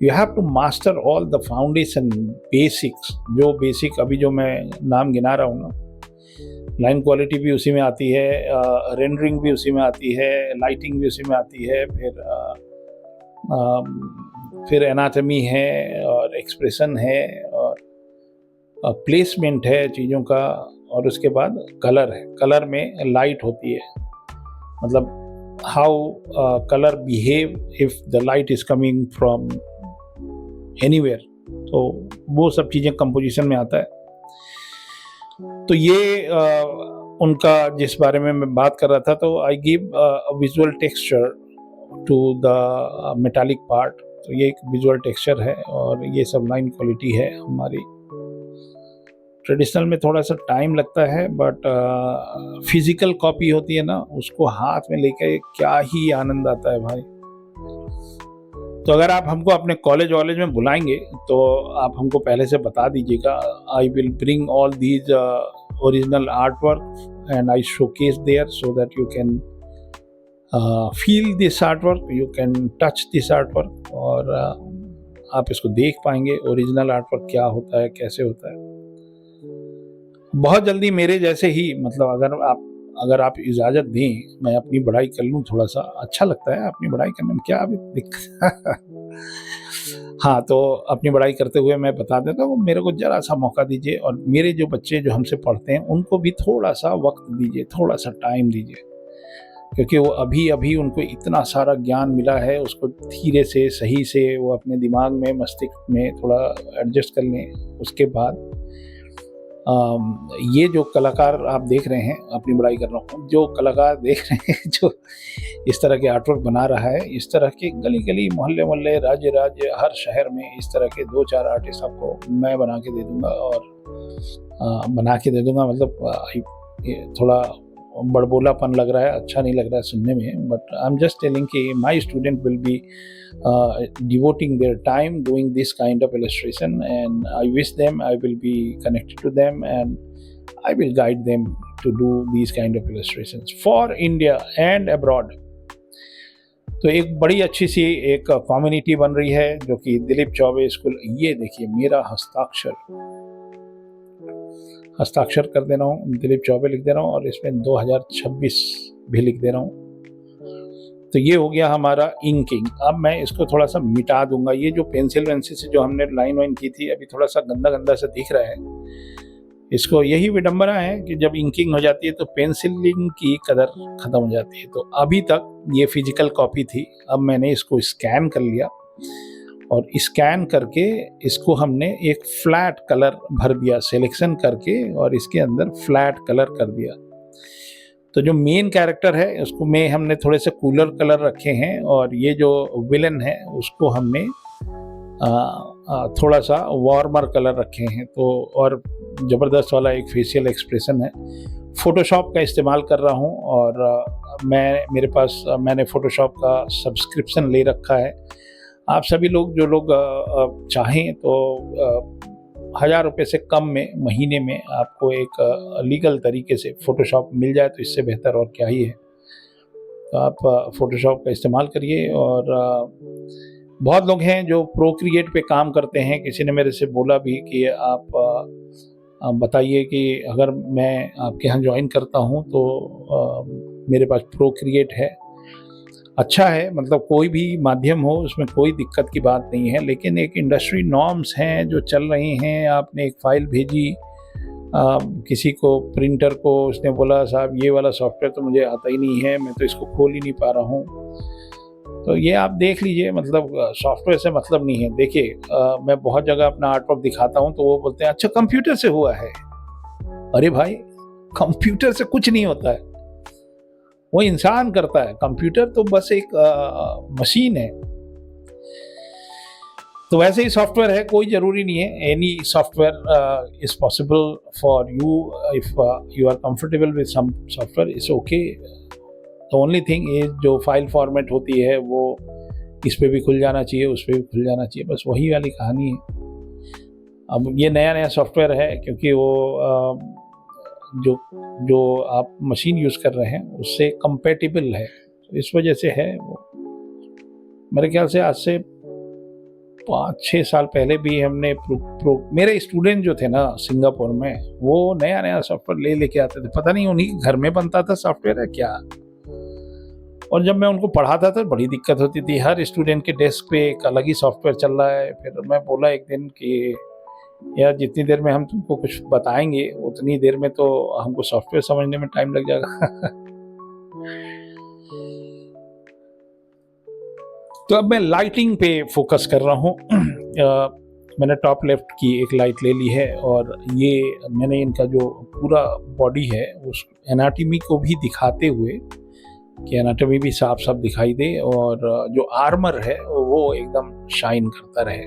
you have to master all the foundation basics. जो बेसिक अभी जो मैं नाम गिना रहा हूँ ना, लाइन क्वालिटी भी उसी में आती है, रेंडरिंग भी उसी में आती है, लाइटिंग भी उसी में आती है, फिर एनाटमी है, और एक्सप्रेशन है, और प्लेसमेंट है चीज़ों का, और उसके बाद कलर है। कलर में लाइट होती है, मतलब how colour behave if the light is coming from anywhere. तो वो सब चीज़ें कंपोजिशन में आता है। तो ये उनका जिस बारे में मैं बात कर रहा था, तो I give visual texture to the metallic part. तो ये एक विजुअल टेक्सचर है, और ये सब लाइन क्वालिटी है हमारी। ट्रेडिशनल में थोड़ा सा टाइम लगता है, बट फिजिकल कॉपी होती है ना, उसको हाथ में लेके क्या ही आनंद आता है भाई। तो अगर आप हमको अपने कॉलेज वॉलेज में बुलाएंगे तो आप हमको पहले से बता दीजिएगा। I will bring all these original art work and I showcase there so that you can feel this art work, you can touch this art work, और आप इसको देख पाएंगे ओरिजिनल आर्ट वर्क क्या होता है, कैसे होता है। बहुत जल्दी मेरे जैसे ही, मतलब अगर आप इजाज़त दें मैं अपनी बढ़ाई कर लूँ, थोड़ा सा अच्छा लगता है अपनी बढ़ाई करने में, क्या अभी दिक्कत हाँ, तो अपनी बढ़ाई करते हुए मैं बता देता हूँ, मेरे को ज़रा सा मौका दीजिए, और मेरे जो बच्चे जो हमसे पढ़ते हैं उनको भी थोड़ा सा वक्त दीजिए, थोड़ा सा टाइम दीजिए, क्योंकि वो अभी उनको इतना सारा ज्ञान मिला है, उसको धीरे से सही से वो अपने दिमाग में, मस्तिष्क में थोड़ा एडजस्ट कर लें। उसके बाद ये जो कलाकार आप देख रहे हैं, अपनी बड़ाई कर रहा हूँ, जो कलाकार देख रहे हैं जो इस तरह के आर्टवर्क बना रहा है, इस तरह के गली गली, मोहल्ले मोहल्ले, राज्य हर शहर में इस तरह के 2-4 आर्टिस्ट आपको मैं बना के दे दूँगा, और बना के दे दूँगा, मतलब ये थोड़ा बड़बोलापन लग रहा है, अच्छा नहीं लग रहा है सुनने में, but I am just telling कि my student will be devoting their time doing this kind of illustration, and I wish them I will be connected to them, and I will guide them to do these kind of illustrations for India and abroad. तो एक बड़ी अच्छी सी एक community बन रही है जो कि दिलीप चौबे स्कूल। ये देखिए मेरा हस्ताक्षर कर दे रहा हूँ, दिलीप चौबे लिख दे रहा हूँ, और इसमें 2026 भी लिख दे रहा हूँ। तो ये हो गया हमारा इंकिंग। अब मैं इसको थोड़ा सा मिटा दूंगा। ये जो पेंसिल से जो हमने लाइन वाइन की थी, अभी थोड़ा सा गंदा सा दिख रहा है। इसको यही विडंबना है कि जब इंकिंग हो जाती है तो पेंसिलिंग की कदर खत्म हो जाती है। तो अभी तक ये फिजिकल कॉपी थी, अब मैंने इसको स्कैन कर लिया, और स्कैन करके इसको हमने एक फ्लैट कलर भर दिया, सिलेक्शन करके, और इसके अंदर फ्लैट कलर कर दिया। तो जो मेन कैरेक्टर है उसको में हमने थोड़े से कूलर कलर रखे हैं, और ये जो विलन है उसको हमने थोड़ा सा वार्मर कलर रखे हैं। तो और ज़बरदस्त वाला एक फेशियल एक्सप्रेशन है। फ़ोटोशॉप का इस्तेमाल कर रहा हूँ, और मैंने फ़ोटोशॉप का सब्सक्रिप्शन ले रखा है। आप सभी लोग जो लोग चाहें तो 1000 रुपये से कम में महीने में आपको एक लीगल तरीके से फ़ोटोशॉप मिल जाए तो इससे बेहतर और क्या ही है। तो आप फ़ोटोशॉप का इस्तेमाल करिए। और बहुत लोग हैं जो प्रोक्रिएट पे काम करते हैं। किसी ने मेरे से बोला भी कि आप बताइए कि अगर मैं आपके यहाँ ज्वाइन करता हूँ तो मेरे पास प्रोक्रिएट है। अच्छा है, मतलब कोई भी माध्यम हो उसमें कोई दिक्कत की बात नहीं है, लेकिन एक इंडस्ट्री नॉर्म्स हैं जो चल रही हैं। आपने एक फ़ाइल भेजी किसी को, प्रिंटर को, उसने बोला साहब ये वाला सॉफ्टवेयर तो मुझे आता ही नहीं है, मैं तो इसको खोल ही नहीं पा रहा हूँ। तो ये आप देख लीजिए, मतलब सॉफ्टवेयर से मतलब नहीं है। देखिए मैं बहुत जगह अपना आर्टवर्क दिखाता हूँ तो वो बोलते हैं अच्छा कंप्यूटर से हुआ है। अरे भाई कंप्यूटर से कुछ नहीं होता है, वो इंसान करता है। कंप्यूटर तो बस एक मशीन है। तो वैसे ही सॉफ्टवेयर है, कोई ज़रूरी नहीं है। Any software is possible for you if you are comfortable with some software, it's okay. The only thing is जो फाइल फॉर्मेट होती है वो इस पे भी खुल जाना चाहिए, उस पे भी खुल जाना चाहिए, बस वही वाली कहानी है। अब ये नया सॉफ्टवेयर है क्योंकि वो जो आप मशीन यूज़ कर रहे हैं उससे कंपैटिबल है, तो इस वजह से है वो। मेरे ख्याल से आज से 5-6 साल पहले भी हमने मेरे स्टूडेंट जो थे ना सिंगापुर में, वो नया सॉफ्टवेयर लेके आते थे। पता नहीं उन्हीं के घर में बनता था सॉफ्टवेयर है क्या। और जब मैं उनको पढ़ाता था बड़ी दिक्कत होती थी, हर स्टूडेंट के डेस्क पे एक अलग ही सॉफ्टवेयर चल रहा है। फिर मैं बोला एक दिन कि यार जितनी देर में हम तुमको कुछ बताएंगे उतनी देर में तो हमको सॉफ्टवेयर समझने में टाइम लग जाएगा। तो अब मैं लाइटिंग पे फोकस कर रहा हूँ। मैंने टॉप लेफ्ट की एक लाइट ले ली है, और ये मैंने इनका जो पूरा बॉडी है उस एनाटॉमी को भी दिखाते हुए कि एनाटॉमी भी साफ दिखाई दे, और जो आर्मर है वो एकदम शाइन करता रहे।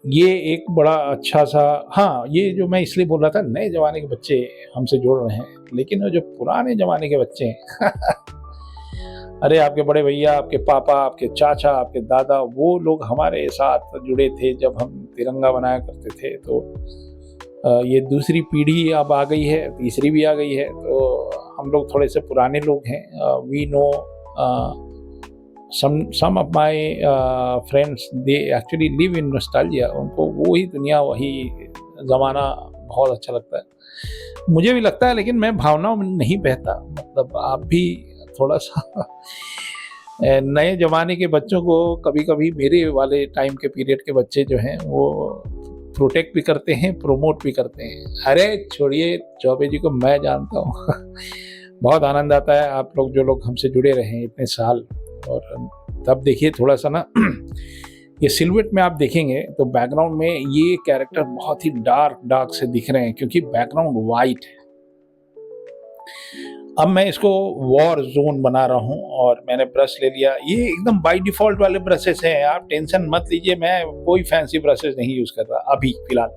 ये एक बड़ा अच्छा सा, हाँ, ये जो मैं इसलिए बोल रहा था नए ज़माने के बच्चे हमसे जुड़ रहे हैं, लेकिन वो जो पुराने ज़माने के बच्चे हैं अरे आपके बड़े भैया, आपके पापा, आपके चाचा, आपके दादा, वो लोग हमारे साथ जुड़े थे जब हम तिरंगा बनाया करते थे। तो ये दूसरी पीढ़ी अब आ गई है, तीसरी भी आ गई है, तो हम लोग थोड़े से पुराने लोग हैं। We know some of my friends, they actually live in nostalgia। उनको वो ही दुनिया, वही ज़माना बहुत अच्छा लगता है। मुझे भी लगता है, लेकिन मैं भावनाओं में नहीं बहता। मतलब आप भी थोड़ा सा नए ज़माने के बच्चों को कभी-कभी मेरे वाले टाइम के पीरियड के बच्चे जो हैं वो प्रोटेक्ट भी करते हैं, प्रमोट भी करते हैं। अरे छोड़िए, चौबे जी को मैं जानता हूँ बहुत आनंद आता है आप लोग, जो लोग हमसे जुड़े रहे हैं इतने साल। और तब देखिए थोड़ा सा ना ये सिलुएट में आप देखेंगे तो बैकग्राउंड में ये कैरेक्टर बहुत ही डार्क डार्क से दिख रहे हैं, क्योंकि बैकग्राउंड वाइट है। अब मैं इसको वॉर जोन बना रहा हूँ और मैंने ब्रश ले लिया। ये एकदम बाय डिफॉल्ट वाले ब्रशेस हैं, आप टेंशन मत लीजिए, मैं कोई फैंसी ब्रशेस नहीं यूज कर रहा अभी फिलहाल।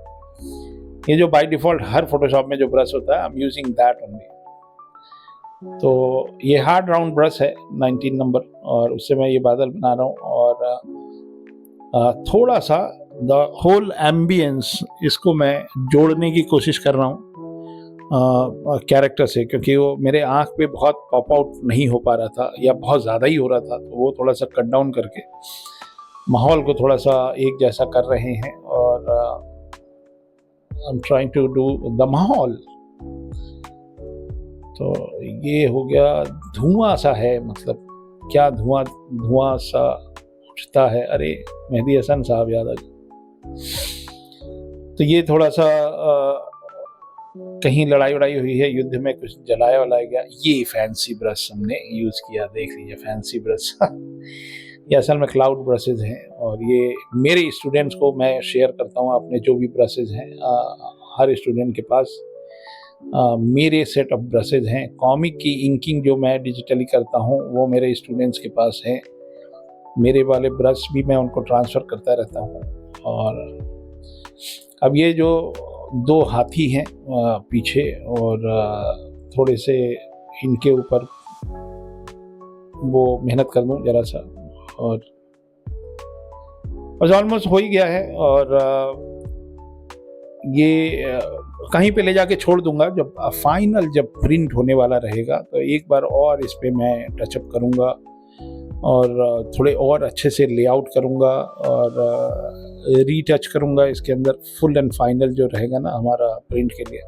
ये जो बाय डिफॉल्ट हर फोटोशॉप में जो ब्रश होता है, I am using that only. तो ये हार्ड राउंड ब्रश है 19 नंबर, और उससे मैं ये बादल बना रहा हूँ। और थोड़ा सा द होल एम्बियंस इसको मैं जोड़ने की कोशिश कर रहा हूँ कैरेक्टर से, क्योंकि वो मेरे आँख पे बहुत पॉप आउट नहीं हो पा रहा था, या बहुत ज़्यादा ही हो रहा था। तो वो थोड़ा सा कट डाउन करके माहौल को थोड़ा सा एक जैसा कर रहे हैं। और I am trying to do the माहौल। तो ये हो गया, धुआं सा है, मतलब क्या धुआं धुआं सा उठता है। अरे मेहदी हसन साहब याद आ गए। तो ये थोड़ा सा कहीं लड़ाई वड़ाई हुई है, युद्ध में कुछ जलाया वलाया गया, ये फैंसी ब्रश हमने यूज़ किया। देख लीजिए फैंसी ब्रश ये असल में क्लाउड ब्रशेज हैं, और ये मेरे स्टूडेंट्स को मैं शेयर करता हूँ अपने जो भी ब्रशेज हैं। हर स्टूडेंट के पास मेरे सेट ऑफ ब्रशेज हैं। कॉमिक की इंकिंग जो मैं डिजिटली करता हूँ वो मेरे स्टूडेंट्स के पास है। मेरे वाले ब्रश भी मैं उनको ट्रांसफ़र करता रहता हूँ। और अब ये जो दो हाथी हैं पीछे, और थोड़े से इनके ऊपर वो मेहनत कर दूँ ज़रा सा, और बस ऑलमोस्ट हो ही गया है। और ये कहीं पे ले जाके छोड़ दूंगा। जब फाइनल जब प्रिंट होने वाला रहेगा तो एक बार और इस पे मैं टचअप करूंगा, और थोड़े और अच्छे से लेआउट करूंगा, और रीटच करूंगा इसके अंदर। फुल एंड फाइनल जो रहेगा ना हमारा प्रिंट के लिए,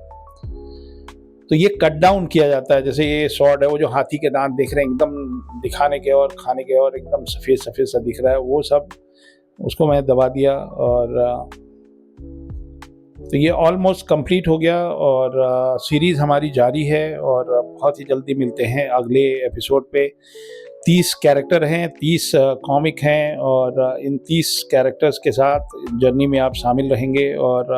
तो ये कट डाउन किया जाता है। जैसे ये शॉट है, वो जो हाथी के दांत दिख रहे हैं एकदम दिखाने के और खाने के, और एकदम सफ़ेद सफ़ेद सा दिख रहा है, वो सब उसको मैं दबा दिया। और तो ये ऑलमोस्ट कंप्लीट हो गया, और सीरीज़ हमारी जारी है, और बहुत ही जल्दी मिलते हैं अगले एपिसोड पे। 30 कैरेक्टर हैं, 30 कॉमिक हैं, और इन 30 कैरेक्टर्स के साथ जर्नी में आप शामिल रहेंगे। और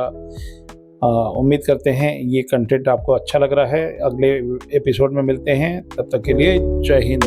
उम्मीद करते हैं ये कंटेंट आपको अच्छा लग रहा है। अगले एपिसोड में मिलते हैं, तब तक के लिए जय हिंद।